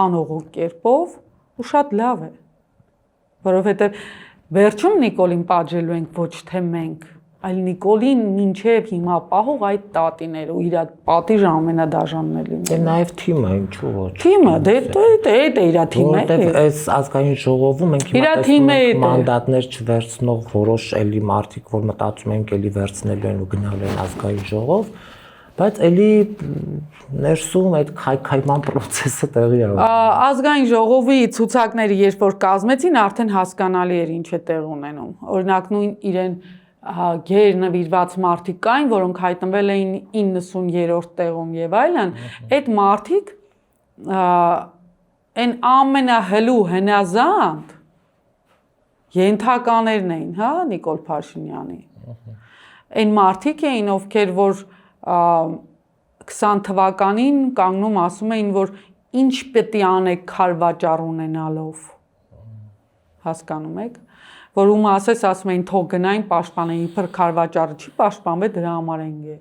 անողոք կերպով, ու շատ լավ է։ Որովհետեւ վերջում Նիկոլին պատժելու ենք ոչ թե մենք, այլ Նիկոլին մինչև հիմա պահող այդ տատիները ու իր պատիժը ամենադաժանն է լինում։ Դե նաև թիմը, ինչու ոչ։ Թիմը, դե է իր թիմը։ Որտեվ այս ազգային ժողովում մենք հիմա տեսնում ենք մանդատներ չվերցնող որոշ էլի մարդիկ, որ մտածում են էլի վերցնելու են ու գնալու են ազգային ժողով, բայց էլի ներսում այդ քայքայման process-ը տեղի է ունենում։ Ազգային ժողովի ցուցակները երբ որ կազմեցին, արդեն հասկանալի էր ինչ է տեղ ունենում։ Օրինակ նույն իրեն գերնվիրված մարդիկ կային, որոնք հայտնվել էին 90-րդ տեղում եւ այլն, այդ մարդիկ այն ամենահլու հնազանդ ենթականերն էին, հա, Նիկոլ Փաշինյանի։ Այն մարդիկ էին, ովքեր որ 20 թվականին կանգնում ասում էին, որ ինչ պետք է անեք քարվաճառ ունենալով։ Հասկանում եք, որ ում ասես ասում էին թող գնային պաշտպանեն, իբր քարվաճառը չի պաշտպանվել, դրա համար ենք է։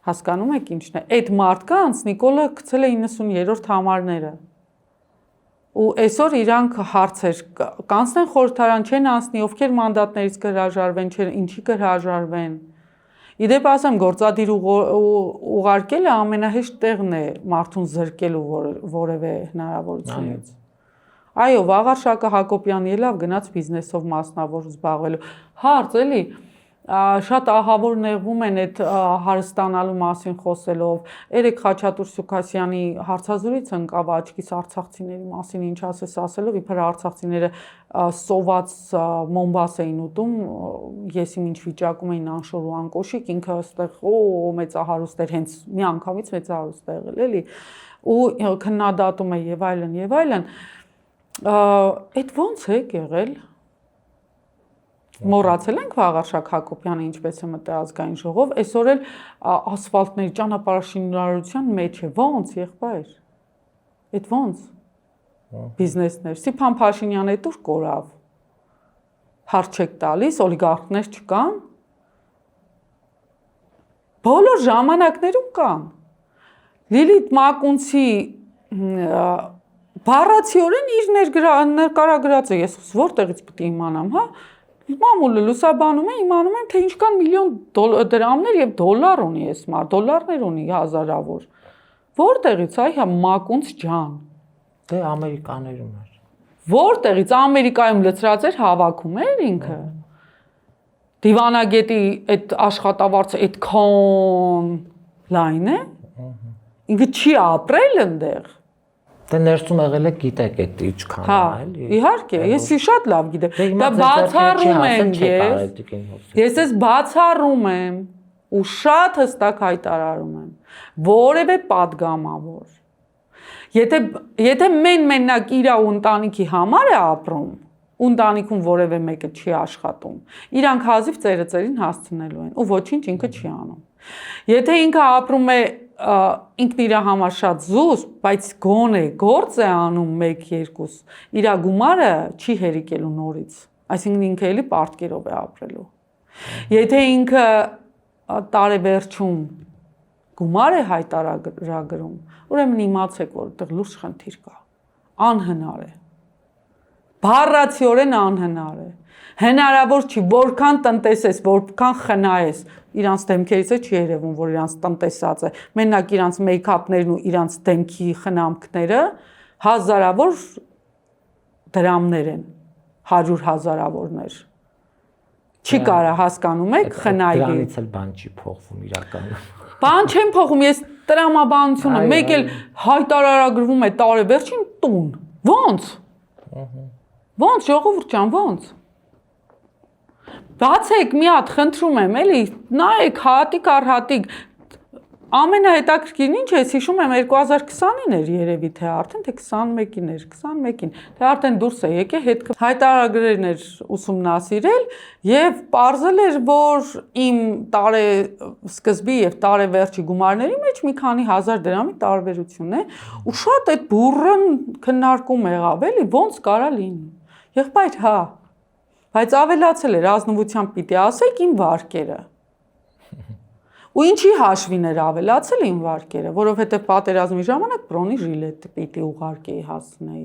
Հասկանում եք ինչն է։ Այդ մարդկանց Նիկոլը գցել է 90-րդ համարները։ Ու այսօր իրանք հարցեր կանցնեն խորհրդարան, չեն անցնի, ովքեր մանդատներից կհրաժարվեն, ինչի կհրաժարվեն։ Իդեպ ասեմ, գործադիր ուղարկելը ամենահեշտ տեղն է մարդուն զրկելու որևէ հնարավորությունից։ Այո, վաղար Շակը Հակոբյանի ելավ գնաց բիզնեսով մասնավոր զբաղվելու։ Հարց էլի, շատ ահավոր նեղվում են այդ հարստանալու մասին խոսելով։ Երեք Խաչատուր Սուքասյանի հարցազրույց ընկավ աչքիս արցախցիների մասին, ինչ ասես ասելով, իբր արցախցիները սոված մոմբաս էին ուտում, ես իմ ինչ վիճակում էին անշոր ու անկոշիկ, ինքը այստեղ մեծահարուստ էր, հենց մի անգամից մեծահարուստ եղել, էլի, ու քննադատում է եւ այլն եւ այլն։ Այդ ոնց է եղել։ Մոռացել ենք Վաղարշակ Հակոբյանը ինչպես է մտել ազգային ժողով, այսօր էլ ասֆալտների ճանապարհաշինարարության մեջ է, ոնց եղբայր։ Այդ ոնց բիզնեսներ։ Ստիփան Փաշինյանը դուր կորավ։ Հարց չեք տալիս, օլիգարխներ չկան։ Բոլոր ժամանակներում կան։ Լիլիթ Մակունցի բառացիորեն իր նկարագրածը ես որտեղից պետք է իմանամ, հա։ Մամուլը լուսաբանում է, իմանում եմ, թե ինչքան միլիոն դրամներ եւ դոլար ունի այս մարդ, դոլարներ ունի հազարավոր։ Որտեղից, այ հա Մակունց ջան։ Դե ամերիկաներում էր։ Որտեղից Ամերիկայում լցրած էր հավաքում էր ինքը։ Դիվանագետի այդ աշխատավարձը այդքան լայն է։ Ինքը չի ապրել այնտեղ։ Դե ներսում եղել է գիտեք այդ ինչքան հա, էլի։ Իհարկե, ես շատ լավ գիտեմ։ Դա բացառում եմ ես ես բացառում եմ ու շատ հստակ հայտարարում եմ, որևէ падգամավոր։ Եթե մենակ իր ընտանիքի համար է ապրում, ընտանիքում որևէ մեկը չի աշխատում, իրանք հազիվ ծերծերին հասցնելու են ու ոչինչ ինքը չի անում։ Եթե ինքը ապրում է ինքն իր համար շատ զուսպ, բայց գոնե գործ է անում 1-2, իր գումարը չի հերիկելու նորից, այսինքն ինքը էլի պարտքերով է ապրելու։ Եթե ինքը տարեվերջում գումար է հայտարարագրում, ուրեմն իմացեք, որ այդտեղ լուրջ խնդիր կա, անհնար է, բառացիորեն անհնար է, հնարավոր չի, որքան տնտեսես, որքան խնայես, իրանց դեմքերից է չի երևում, որ իրանց տնտեսած է, մենակ իրանց մեյքափներն ու իրանց դեմքի խնամքները հազարավոր դրամներ են, 100 հազարավորներ։ Չի կարա հասկանում եք խնայվի։ Դրանից էլ բան չի փոխվում իրականում։ Բան չեմ փոխում, ես տրամաբանությունը, մեկ էլ հայտարարագրվում է տարեվերջին տուն։ Ոնց։ Ոնց ժողովուրդ ջան, ոնց։ Բացեք մի հատ, խնդրում եմ, էլի, նայեք հատիկ առ հատիկ, ամենահետաքրքիրն ինչ է, հիշում եմ 2020-ին էր երևի, թե արդեն, թե 21-ին էր, 21-ին, թե արդեն դուրս է եկե, հայտարարագրերն էր ուսումնասիրել և պարզել էր, որ իմ տարեսկզբի և տարեվերջի գումարների մեջ մի քանի հազար դրամի տարբերություն է, ու շատ այդ բուռն քննարկում եղավ, էլի, ոնց կարա լինի, եղբայր, հա, բայց ավելացել էր, ազնվությամբ պիտի ասեք իմ վարկերը։ Ու ինչի հաշվին էր ավելացել իմ վարկերը, որովհետև պատերազմի ժամանակ բրոնի ժիլետ պիտի ուղարկեի հասցնեի,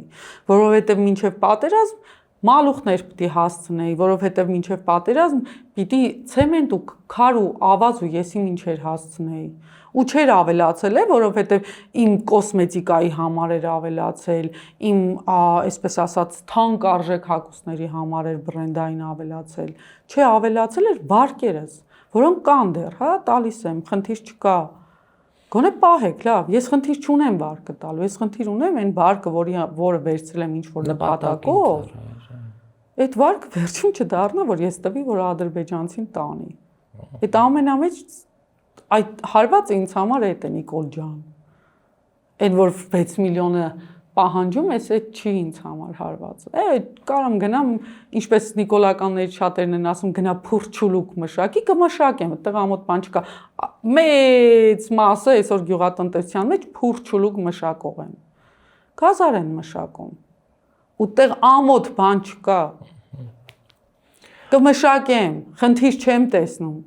որովհետև մինչև պատերազմ մալուխներ պիտի հասցնեի, որովհետև մինչև պատերազմ պիտի ցեմենտ ու քար ու ավազ ու եսի մինչեր հասցնեի։ Ու չէր ավելացել է, որովհետև իմ կոսմետիկայի համար էր ավելացել, իմ, այսպես ասած, թանկ արժեք հագուստների համար էր բրենդային ավելացել, չէ ավելացել էր վարկերս, որոնք կան դեռ, հա, տալիս եմ, խնդիր չկա, գոնե պահեք, լավ, ես խնդիր չունեմ վարկը տալու, ես խնդիր ունեմ այն վարկը, որը վերցրել եմ ինչ-որ նպատակով, Այդ վարկը վերջին չդառնա, որ ես տվի, որ ադրբեջանցին տանի։ Այդ ամենամեծ այդ հարվածը ինձ համար այդ է Նիկոլ ջան։ Այդ որ 6 միլիոնը պահանջում ես, այդ չի ինձ համար հարվածը։ Կարամ գնամ, ինչպես նիկոլականների շատերն են ասում, գնա փուրչուլուկ մշակի, կմշակեմ, այդտեղ ամոթ բան չկա։ Մեծ մասը այսօր գյուղատնտեսության մեջ փուրչուլուկ մշակող են։ Գազար են մշակում։ Ուտեղ ամոթ բան չկա։ Կմշակեմ, խնդիր չեմ տեսնում,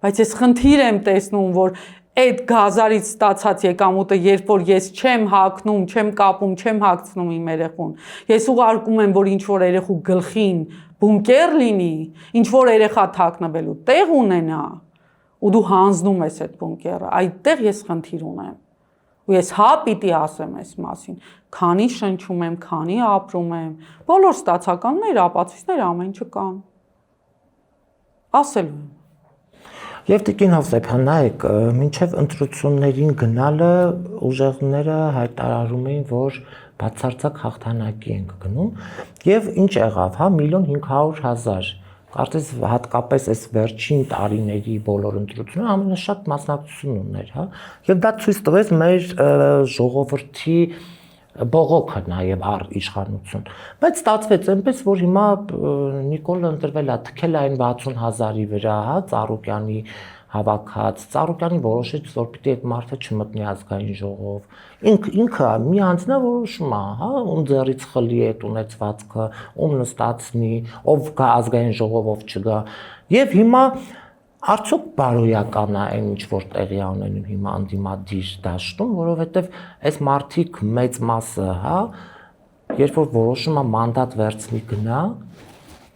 բայց ես խնդիր եմ տեսնում, որ այդ գազարից ստացած եկամուտը, երբ որ ես չեմ հագնում, չեմ կապում, չեմ հագցնում իմ երեխուն, ես ուղարկում եմ, որ ինչ որ երեխու գլխին բունկեր լինի, ինչ որ երեխա թաքնվելու տեղ ունենա, ու դու հանձնում ես այդ բունկերը, այդտեղ ես խնդիր ունեմ։ Ու ես հա պիտի ասեմ այս մասին, քանի շնչում եմ, քանի ապրում եմ, բոլոր ստացականներ, ապացույցներ ամեն չկան։ Ասելու եմ։ Եվ Տիկին Հովսեփյան, նայեք, մինչև ընտրություններին գնալը ուժեղները հայտարարում էին, որ բացարձակ հաղթանակի ենք գնում, եւ ինչ եղավ, հա, 1.500.000 Կարծես հատկապես այս վերջին տարիների բոլոր ընտրությունները ամենաշատ մասնակցություն ուներ, հա, եւ դա ցույց տվեց մեր ժողովրդի բողոքը նաեւ առ իշխանություն։ Բայց ստացվեց այնպես, որ հիմա Նիկոլը ընտրվել է թքել այն 60,000-ի վրա, հա, Ծառուկյանի հավաքած, Ծառուկյանի որոշեց, որ պիտի այդ մարդը չմտնի ազգային ժողով։ Ինքը մի անձնա որոշում է, հա, ում ձեռից խլի այդ ունեցվածքը, ում նստացնի, ով գա ազգային ժողով, ով չգա։ Եվ հիմա արդյոք բարոյական է այն ինչ որ տեղի ունենում հիմա անդիմադիր դաշտում, որովհետև այս մարդիկ մեծ մասը, հա, երբ որ որոշում է մանդատ վերցնի գնա,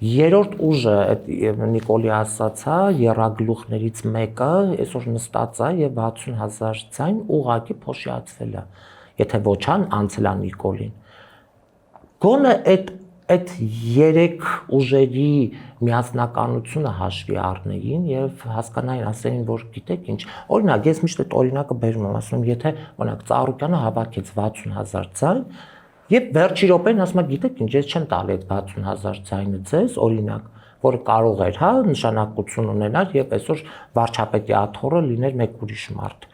երրորդ ուժը այդ Նիկոլի ասած, հա, երագլուխներից մեկը այսօր նստած է եւ 60,000 ցայն ուղակի փոշիացվել է, եթե ոչ անցել է Նիկոլին։ Գոնե այդ երեք ուժերի միասնականությունը հաշվի առնեին եւ հասկանային, ասեին, որ գիտեք ինչ, օրինակ ես միշտ այդ օրինակը բերում եմ, ասում եմ, եթե օրինակ Ծառուկյանը հավաքեց 60,000 ցայն եւ վերջի րոպեն ասում է, գիտեք ինչ, ես չեմ տալի այդ 60,000 ցայնը ձեզ, օրինակ, որը կարող էր, հա, նշանակություն ունենալ եւ այսօր վարչապետի աթոռը լիներ մեկ ուրիշ մարդ։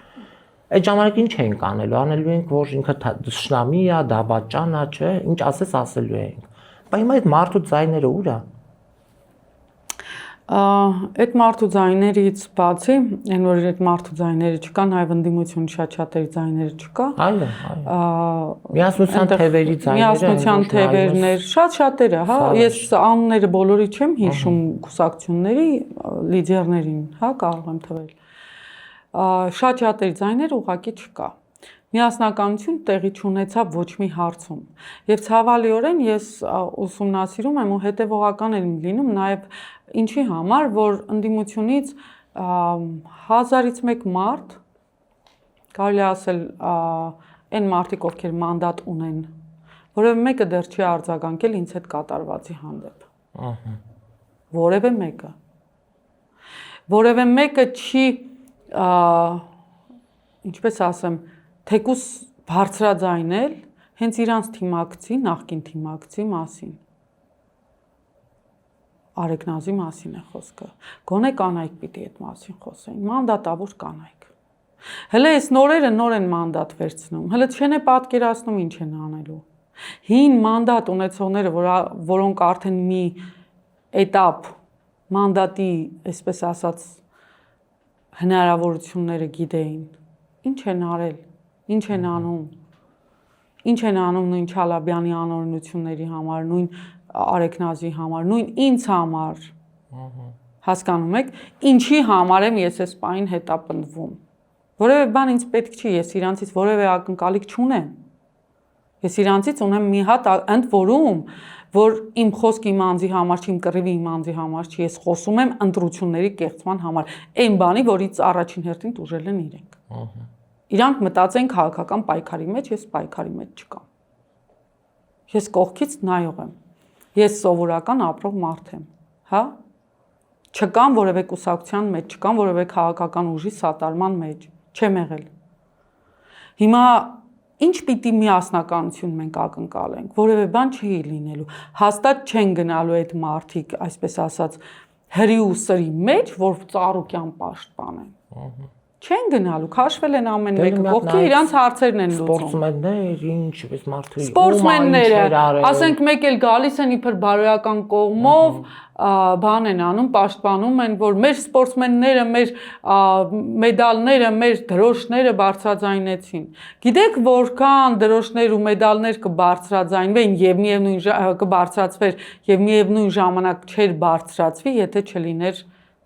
Այդ ժամանակ ինչ էինք անելու, անելու ենք, որ ինքը դաշնամի է, դավաճան է, չէ, ինչ ասես ասելու էինք։ Բայց հիմա այդ մարդու ձայները ուր է։ Այդ մարդու ձայներից բացի, այն որ այդ մարդու ձայները չկան, հայ ընդդիմություն շատ-շատերի ձայները չկա։ Այո, միասնության թևերի ձայները։ Միասնության թևերներ, շատ-շատերը, հա, ես անունները բոլորի չեմ հիշում կուսակցությունների լիդերներին, հա, կարող եմ թվել։ Շատ-շատերի ձայները ուղղակի չկա։ Միասնականություն տեղի չունեցավ ոչ մի հարցում։ Եվ ցավալիորեն ես ուսումնասիրում եմ ու հետևողական եմ լինում նաև ինչի համար, որ ընդդիմությունից 1000-ից մեկ մարդ, կարելի ասել այն մարդիկ, ովքեր մանդատ ունեն, որևէ մեկը դեռ չի արձագանքել ինձ հետ կատարվածի հանդեպ։ Որևէ մեկը։ Որևէ մեկը չի, ինչպես ասեմ, թեկուս բարձրաձայնել հենց իրանց թիմակցի, նախկին թիմակցի մասին։ Արեգնազի մասին է խոսքը։ Գոնե կանայք պիտի այդ մասին խոսեին, մանդատավոր կանայք։ Հələ այս նորերը նոր են մանդատ վերցնում, հələ չեն պատկերացնում ինչ են անելու։ Հին մանդատ ունեցողները, որոնք արդեն մի этап մանդատի, այսպես ասած, հնարավորությունները գիտեին, ինչ են արել, ինչ են անում։ Ինչ են անում նույն Չալաբյանի անօրինությունների համար, նույն Արեգնազի համար, նույն ինձ համար։ Հասկանում եք, ինչի համար եմ ես այս պահին հետապնդվում։ Որևէ բան ինձ պետք չի, ես իրանցից որևէ ակնկալիք չունեմ։ Ես իրանցից ունեմ մի հատ ընդ որում, որ իմ խոսքը իմ անձի համար չի, իմ կռիվը իմ անձի համար չի, ես խոսում եմ ընտրությունների կեղծման համար, այն բանի, որից առաջին հերթին տուժել են իրենք։ Իրանք մտածեն քաղաքական պայքարի մեջ, ես պայքարի մեջ չկամ։ Ես կողքից նայող եմ։ Ես սովորական ապրող մարդ եմ, հա? Չկամ որևէ կուսակցության մեջ, չկամ որևէ քաղաքական ուժի սատարման մեջ, չեմ եղել։ Հիմա Ինչ պիտի միասնականություն մենք ակնկալենք, որևէ բան չի լինելու։ Հաստատ չեն գնալու այդ մարդիկ, այսպես ասած, հրի ու սրի մեջ, որ ծառուկյան պաշտպանեն։ Չեն գնալու, քաշվել են ամեն մեկը, կողքի իրանց հարցերն են լուծում։ Սպորտսմեններ, ինչ, այս մարդու Սպորտսմենները, ասենք մեկ էլ գալիս են իբր բարոյական կողմով, բան են անում, պաշտպանում են, որ մեր սպորտսմենները, մեր մեդալները, մեր դրոշները բարձրաձայնեցին։ Գիտեք, որքան դրոշներ ու մեդալներ կբարձրաձայնվեն եւ միևնույն կբարձրացվեր եւ միևնույն ժամանակ չէր բարձրացվի, եթե չլիներ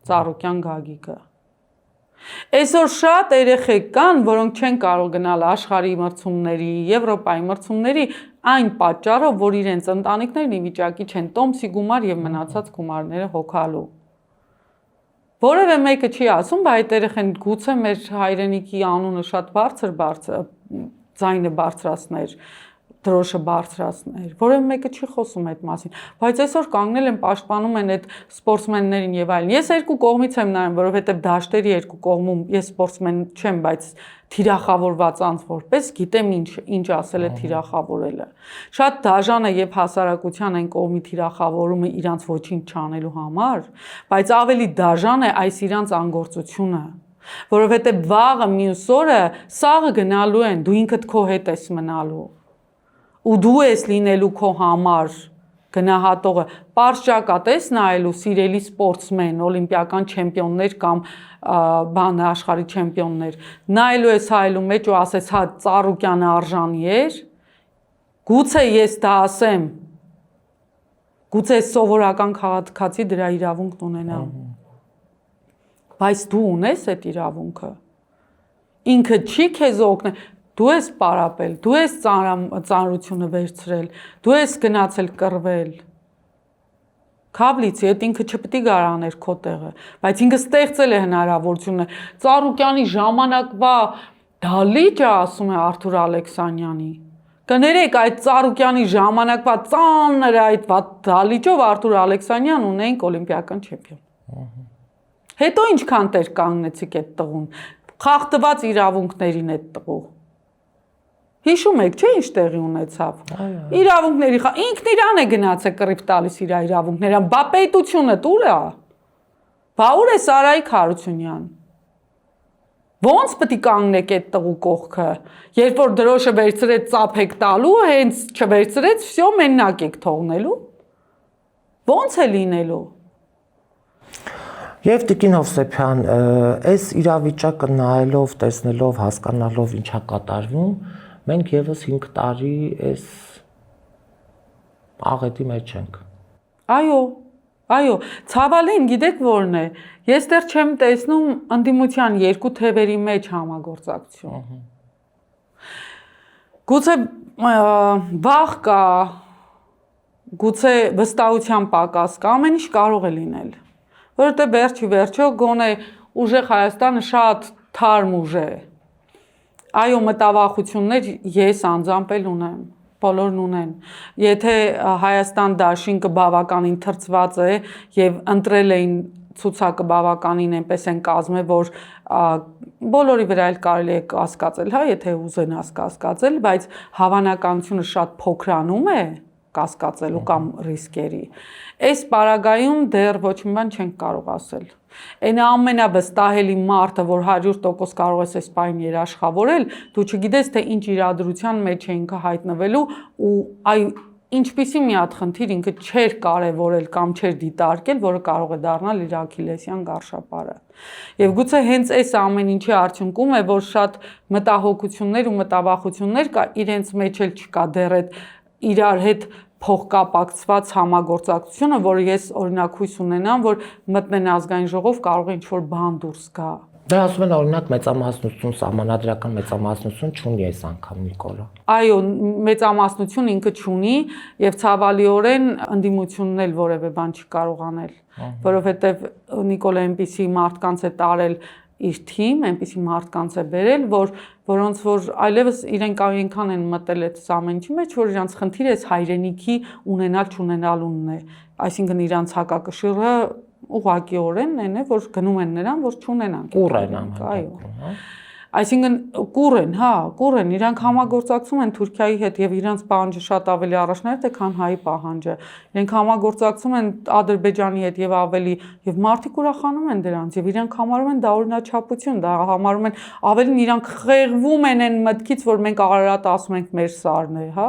Ծառուկյան Գագիկը։ Այսօր շատ երեխեք կան, որոնք չեն կարող գնալ աշխարհի մրցումների, Եվրոպայի մրցումների այն պատճառով, որ իրենց ընտանիքներն ի վիճակի չեն տոմսի գումար եւ մնացած գումարները հոգալու։ Որևէ մեկը չի ասում, բայց այդ երեխեն գուցե մեր հայրենիքի անունը շատ բարձր ձայնը բարձրացներ, դրոշը բարձրացներ, որևէ մեկը չի խոսում այդ մասին, բայց այսօր կանգնել են պաշտպանում են այդ սպորտսմեններին եւ այլն։ Ես երկու կողմից եմ նայում, որովհետեւ դաշտերի երկու կողմում ես սպորտսմեն չեմ, բայց թիրախավորված անձ որպես գիտեմ ինչ ասել է թիրախավորելը։ Շատ դաժան է եւ հասարակության այն կողմի թիրախավորումը իրանց ոչինչ չանելու համար, բայց ավելի դաժան է այս իրանց անգործությունը, որովհետեւ վաղը մյուս օրը սաղը գնալու են, դու ինքդ քո հետ ես մնալու։ Ու դու ես լինելու քո համար գնահատողը, պարզ ճակատ ես նայելու սիրելի սպորտսմեն, օլիմպիական չեմպիոններ կամ բան աշխարհի չեմպիոններ, նայելու ես հայելու մեջ ու ասես, հա Ծառուկյանը արժանի էր, գուցե ես դա ասեմ, գուցե սովորական քաղաքացի դրա իրավունքն ունենա, բայց դու ունես այդ իրավունքը, ինքը չի քեզ օգնել, դու ես պարապել, դու ես ծանրությունը վերցրել, դու ես գնացել կռվել։ Քավլիցի այդ ինքը չպետք է գարաներ քո տեղը, բայց ինքը ստեղծել է հնարավորությունը։ Ծառուկյանի ժամանակվա դալիճը, ասում է Արթուր Ալեքսանյանի։ Կներեք, այդ Ծառուկյանի ժամանակվա ծանր այդ դալիճով Արթուր Ալեքսանյան ունենք օլիմպիական չեմպիոն։ Հետո ինչքան տեր կանգնեցիք այդ տղուն, խախտված իրավունքներին այդ տղու։ Հիշում եք, չէ՞ ինչ տեղի ունեցավ։ Իրավունքների ինքն իրան է գնացել կռիվ տալիս իր իրավունքները, բա պետությունը տուր է։ Բա ուր է Սարայիկ Հարությունյան։ Ոնց պետք է կանգնեք այդ տղու կողքը, երբ որ դրոշը վերցրեց ծափ եք տալու, հենց չվերցրեց, всё մենակ եք թողնելու։ Ոնց է լինելու։ Եվ Տիկին Հովսեփյան, այս իրավիճակը նայելով, տեսնելով, հասկանալով ինչա կատարվում, մենք եւս 5 տարի այս աղետի մեջ ենք։ Այո, ցավալին գիտեք որն է։ Ես դեռ չեմ տեսնում ընդդիմության երկու թևերի մեջ համագործակցություն։ Գուցե վախ կա, գուցե վստահության պակաս կա, ամեն ինչ կարող է լինել։ Որովհետեւ վերջի գոնե ուժեղ Հայաստանը շատ թարմ ուժ է։ Այո, մտավախություններ ես անձամբ էլ ունեմ, բոլորն ունեն։ Եթե Հայաստան դաշինքը բավականին թրծված է եւ ընտրել էին ցուցակը բավականին այնպես են կազմել, որ բոլորի վրա էլ կարելի է կասկածել, հա, եթե ուզեն կասկածել, բայց հավանականությունը շատ փոքրանում է կասկածելու կամ ռիսկերի։ Այս պարագայում դեռ ոչ մի բան չենք կարող ասել։ Այն ամենավստահելի մարդը, որ 100% կարող ես այս պահին երաշխավորել, դու չգիտես թե ինչ իրադրության մեջ է ինքը հայտնվելու ու ինչպիսի մի հատ խնդիր ինքը չէր կարևորել կամ չէր դիտարկել, որը կարող է դառնալ իր աքիլեսյան գարշապարը։ Եվ գուցե հենց այս ամեն ինչի արդյունքում է, որ շատ մտահոգություններ ու մտավախություններ կա, իրենց մեջ էլ չկա դեռ այդ իրար հետ փոխկապակցված համագործակցությունը, որը ես օրինակ հույս ունենամ, որ մտնեն ազգային ժողով կարող է ինչ-որ բան դուրս գա։ Դա ասում են օրինակ մեծամասնություն, սահմանադրական մեծամասնություն չունի այս անգամ Նիկոլը։ Այո, մեծամասնություն ինքը չունի եւ ցավալիորեն ընդդիմությունն էլ որևէ բան չի կարող անել, որովհետեւ Նիկոլը այնպիսի մարդկանց է տարել իր թիմ, այնպիսի մարդկանց է բերել, որոնց որ այլևս իրենք այնքան են մտել այդ ամենի մեջ, որ իրանց խնդիրը այս հայրենիքի ունենալ չունենալունն է, այսինքն իրանց հակակշիռը ուղղակիորեն այն է, որ գնում են նրան, որ չունենան։ Կուռ են այո։ Այսինքն կուր են, իրանք համագործակցում են Թուրքիայի հետ եւ իրանք պահանջը շատ ավելի առաջնահերթ է, քան հայի պահանջը։ Իրենք համագործակցում են Ադրբեջանի հետ եւ ավելի եւ մարդիկ ուրախանում են դրանց եւ իրանք համարում են դա օրինաչափություն, դա համարում են ավելին իրանք խեղվում են այն մտքից, որ մենք Արարատ ասում ենք մեր սարն է, հա։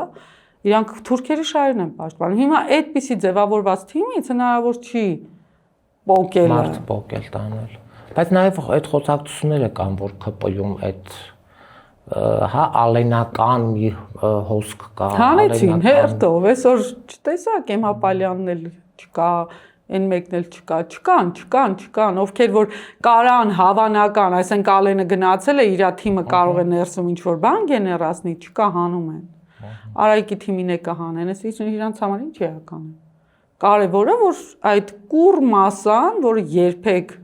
Իրանք թուրքերի շահերն են պաշտպանում։ Հիմա այդպիսի ձևավորված թիմից հնարավոր չի պոկելը։ Մարդ պոկել տանել։ Բայց նաև այդ խոսակցությունները կան, որ ԿՊ-ում այդ հա ալենական մի հոսք կա, հանեցին հերթով, այսօր չտեսակ Էմապալյանն էլ չկա, այն մեկն էլ չկան, ովքեր որ կարան հավանական, այսինքն Ալենը գնացել է, իր թիմը կարող է ներսում ինչ-որ բան գեներացնի, չկա հանում են։ Արայիկի թիմին է կհանեն, այս իրանց համար ինչ էական է։ Կարևորը որ այդ կուր մասան, որը երբեք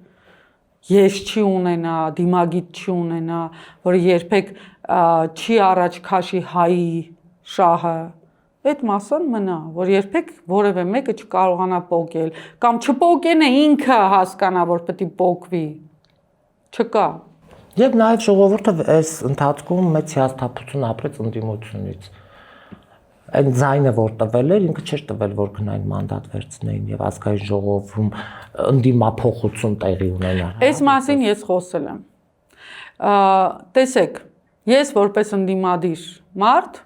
ես չի ունենա, դիմագիծ չի ունենա, որը երբեք չի առաջ քաշի հայի շահը, այդ մասան մնա, որ երբեք որևէ մեկը չկարողանա պոկել, կամ չպոկենը ինքը հասկանա, որ պետք է պոկվի, չկա։ Եվ նաև ժողովուրդը այս ընթացքում մեծ հիասթափություն ապրեց ընդդիմությունից։ Այն ձայնը որ տվել էր, ինքը չէր տվել, որ գնային մանդատ վերցնեին եւ ազգային ժողովում ընդդիմափոխություն տեղի ունենար։ Այս մասին ես խոսել եմ։ Տեսեք, ես որպես ընդդիմադիր մարդ,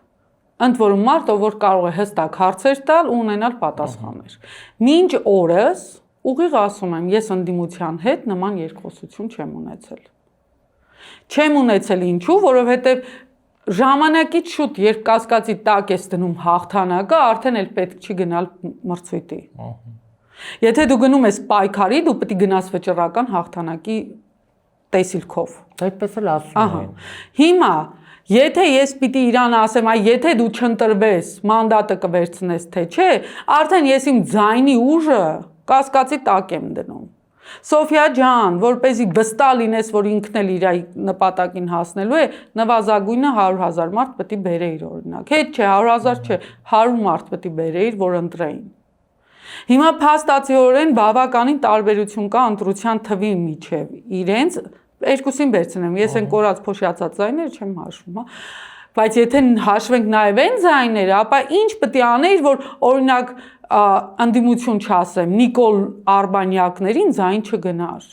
ընդ որում մարդ, ով որ կարող է հստակ հարցեր տալ ու ունենալ պատասխաններ։ Մինչ օրս ուղիղ ասում եմ, ես ընդդիմության հետ նման երկխոսություն չեմ ունեցել։ Չեմ ունեցել ինչու, որովհետեւ ժամանակից շուտ, երբ կասկածի տակ ես դնում հաղթանակը, արդեն էլ պետք չի գնալ մրցույթի։ Եթե դու գնում ես պայքարի, դու պետք է գնաս վճռական հաղթանակի տեսիլքով։ Այդպես էլ ասում են։ Հիմա, եթե ես պիտի իրան ասեմ, այ եթե դու չընտրվես, մանդատը կվերցնես, թե չէ, արդեն ես իմ ձայնի ուժը կասկածի տակ եմ դնում։ Սոֆիա ջան, որպեսզի վստահ լինես, որ ինքն էլ իր նպատակին հասնելու է, նվազագույնը 100,000 մարդ պետք է բերեիր օրինակ։ Հետ չէ, 100,000 չէ, 100 մարդ պետք է բերեիր, որ ընտրեին։ Հիմա փաստացիորեն բավականին տարբերություն կա ընտրության թվի միջև։ Իրենց երկուսին վերցնեմ, ես այն կորած փոշիացած ձայները չեմ հաշվում, հա։ Բայց եթե հաշվենք նաև այն ձայները, ապա ինչ պետք է անեիր, որ օրինակ ընդդիմություն չասեմ, Նիկոլ Արբանյակներին ձայն չգնար։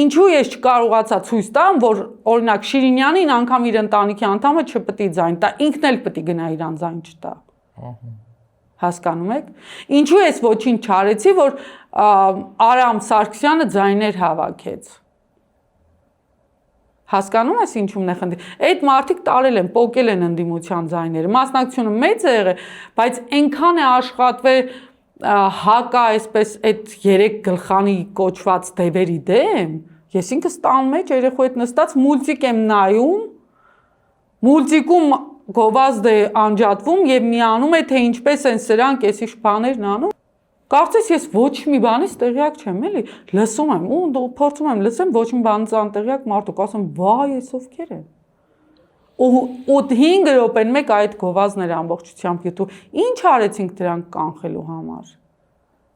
Ինչու ես չկարողացա ցույց տամ, որ օրինակ Շիրինյանին անգամ իր ընտանիքի անդամը չպետք է ձայն տա, ինքն էլ պետք է գնա իրան ձայն չտա։ Հասկանում եք։ Ինչու ես ոչինչ չարեցի, որ Արամ Սարգսյանը ձայներ հավաքեց։ Հասկանում ես ինչու՞մն է խնդիրը։ Այդ մարդիկ տարել են, պոկել են ընդդիմության ձայները։ Մասնակցությունը մեծ է եղել, բայց այնքան է աշխատվել հակա այսպես այդ 3 գլխանի կոչված դևերի դեմ։ Ես ինքս տան մեջ երեխու հետ նստած մուլտիկ եմ նայում, մուլտիկում գովազդ է անջատվում եւ միանում է թե ինչպես են սրանք էսի բաներն անում։ Կարծես ես ոչ մի բանից տեղյակ չեմ, էլի, լսում եմ ու փորձում եմ լսեմ ոչ մի բանից անտեղյակ մարդուկ, ասում վայ, էս ովքեր են։ Ու 5 րոպեն մեկ այդ գովազդները ամբողջությամբ YouTube, ինչ արեցինք դրանք կանխելու համար։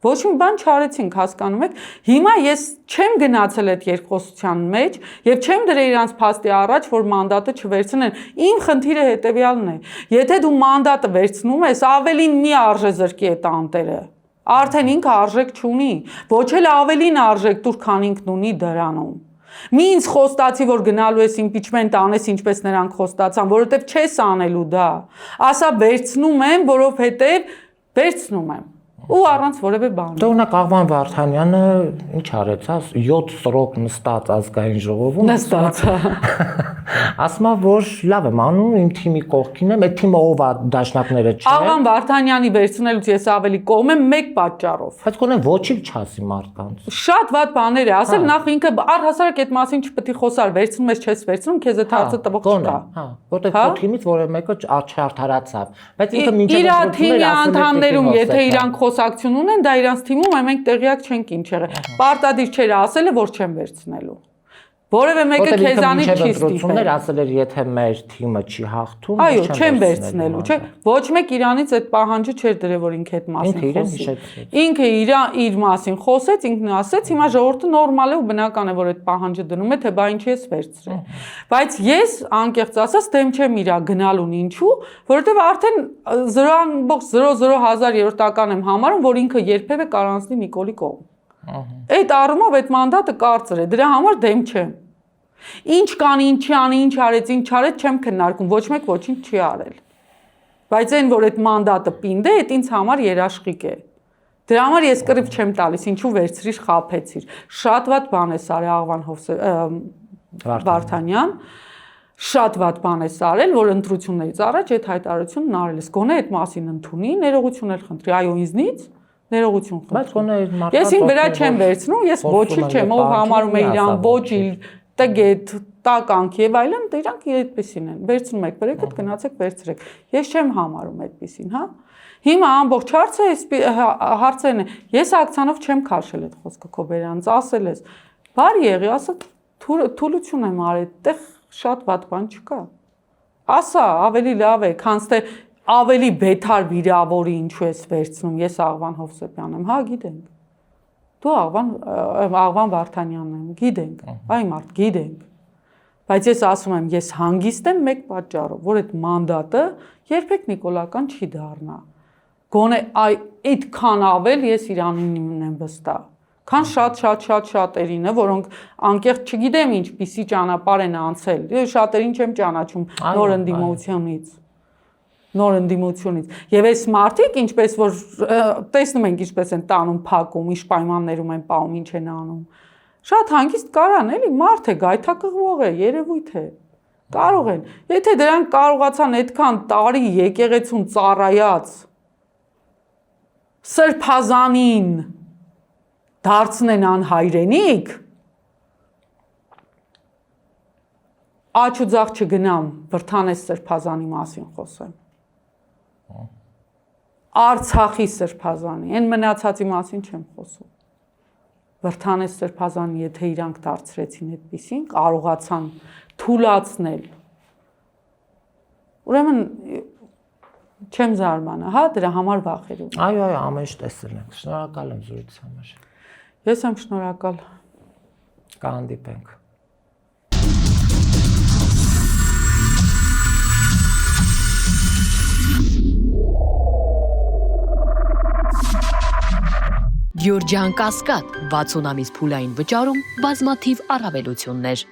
Ոչ մի բան չարեցինք, հասկանում եք։ Հիմա ես չեմ գնացել այդ երկխոսության մեջ եւ չեմ դրել իրանց փաստի առաջ, որ մանդատը չվերցնեն։ Իմ խնդիրը հետեւյալն է։ Եթե դու մանդատը վերցնում ես, ավելին մի արժե զրկի այդ անտերը։ Արդեն ինքը արժեք չունի, ոչ էլ ավելին արժեք տուր, քան ինքն ունի դրանում։ Մի ինձ խոստացի, որ գնալու ես իմպիչմենտ անես, ինչպես նրանք խոստացան, որովհետև չես անելու դա։ Ասա վերցնում եմ, որովհետև վերցնում եմ։ Ու առանց որևէ բանի։ Օրինակ Աղվան Վարդանյանը ինչ արեց, 7 սրոկ նստած ազգային ժողովում նստած։ Ասում է, որ լավ եմ անում, իմ թիմի կողքին եմ, այդ թիմը ով է, դաշնակները չէ։ Աղվան Վարդանյանի վերցնելուց ես ավելի կողմ եմ մեկ պատճառով։ Բայց գոնե ոչինչ չասի մարդկանց։ Շատ վատ բաներ է ասել, նախ ինքը առհասարակ այդ մասին չպետք է խոսար, վերցնում ես, չես վերցնում, քեզ այդ հարցը տվող չկա։ Հա, որտեղ քո թիմից որևէ մեկը չարթարացավ։ Բայց ինքը մինչև իր թիմի անդամներում, եթե իրանք խոսակցություն ունեն, դա իրանց թիմում է, մենք տեղյակ չենք ինչ եղել։ Պարտադիր չէր ասել, որ չեմ վերցնելու։ Որևէ մեկը քեզանից չի ստիպել։ Ասել էր, եթե մեր թիմը չի հաղթում, այո, չեմ վերցնելու, չէ։ Ոչ մեկ իրանից այդ պահանջը չէր դրել, որ ինքը այդ մասին խոսի։ Ինքը իր մասին խոսեց, ինքն ասեց, հիմա ժողովուրդը նորմալ է ու բնական է, որ այդ պահանջը դնում է, թե բա ինչի ես վերցրել։ Բայց ես անկեղծ ասած դեմ չեմ իրա գնալուն, ինչու, որովհետև արդեն 0.00 եմ համարում, որ ինքը երբևէ կարանցնի Նիկոլի կողմ։ Այդ առումով այդ մանդատը կարծր է, դրա համար դեմ չեմ։ Ինչ կան, ինչ անի, ինչ արեց, ինչ արեց, չեմ քննարկում, ոչ մեկ ոչինչ չի արել։ Բայց այն, որ այդ մանդատը պինդ է, այդ ինձ համար երաշխիք է։ Դրա համար ես կռիվ չեմ տալիս, ինչու վերցրիր, խաբեցիր։ Շատ վատ բան է արել Աղվան Վարդանյան, շատ վատ բան է արել, որ ընտրություններից առաջ այդ հայտարարությունն արել ես։ Գոնե այդ մասին ընդունի, ներողություն էլ խնդրի, այո ինձնից ներողություն խնդրում։ Ես ինձ վրա չեմ վերցնում, ես ոչինչ չեմ, ով համարում է իրան ոչիլ, տգետ, տականք եւ այլն, դրանք այդպեսին են։ Վերցնում եք, բերեք, գնացեք, վերցրեք։ Ես չեմ համարում այդպեսին, հա։ Հիմա ամբողջ հարցերն է։ Ես ակցիանով չեմ քաշել այդ խոսքը քո բերանից, ասել ես։ Բարի եղի, ասա թուլություն եմ արել, այդտեղ շատ վատ բան չկա։ Ասա, ավելի լավ է, քան թե ավելի բեթար վիրավորի ինչու ես վերցնում, ես Աղվան Հովսեփյանն եմ, հա, գիտենք։ Դու Աղվան Վարդանյանն եմ, գիտենք, այ մարդ, գիտենք։ Բայց ես ասում եմ, ես հանգիստ եմ մեկ պատճառով, որ այդ մանդատը երբեք նիկոլական չի դառնա։ Գոնե այդքան ավել ես իրանին եմ վստահ։ Քան շատերինը, որոնք անկեղծ չգիտեմ ինչպիսի ճանապարհ են անցել։ Շատերին չեմ ճանաչում նոր ընդդիմությունից։ Եվ այս մարդիկ, ինչպես որ տեսնում ենք, ինչպես են տանում, փակում, ինչ պայմաններում են պահում, ինչ են անում։ Շատ հանգիստ կարան, էլի, մարդ է, գայթակղվող է, երևույթ է։ Կարող են։ Եթե դրանք կարողացան այդքան տարի եկեղեցուն ծառայած սրբազանին դարձնեն անհայրենիք, աչ ու ձախ չգնամ, Վրդանես սրբազանի մասին խոսեմ։ Արցախի սրբազանի, այն մնացածի մասին չեմ խոսում։ Վրդանես սրբազանի, եթե իրանք դարձրեցին այդպիսին, կարողացան թուլացնել։ Ուրեմն չեմ զարմանա, հա, դրա համար վախեր ունեմ։ Այո, ամեն ինչ տեսել ենք։ Շնորհակալ եմ զրույցի համար։ Ես եմ շնորհակալ։ Կհանդիպենք։ Գյուրջան Կասկադ 60 ամիս փուլային վճարում բազմաթիվ առավելություններ։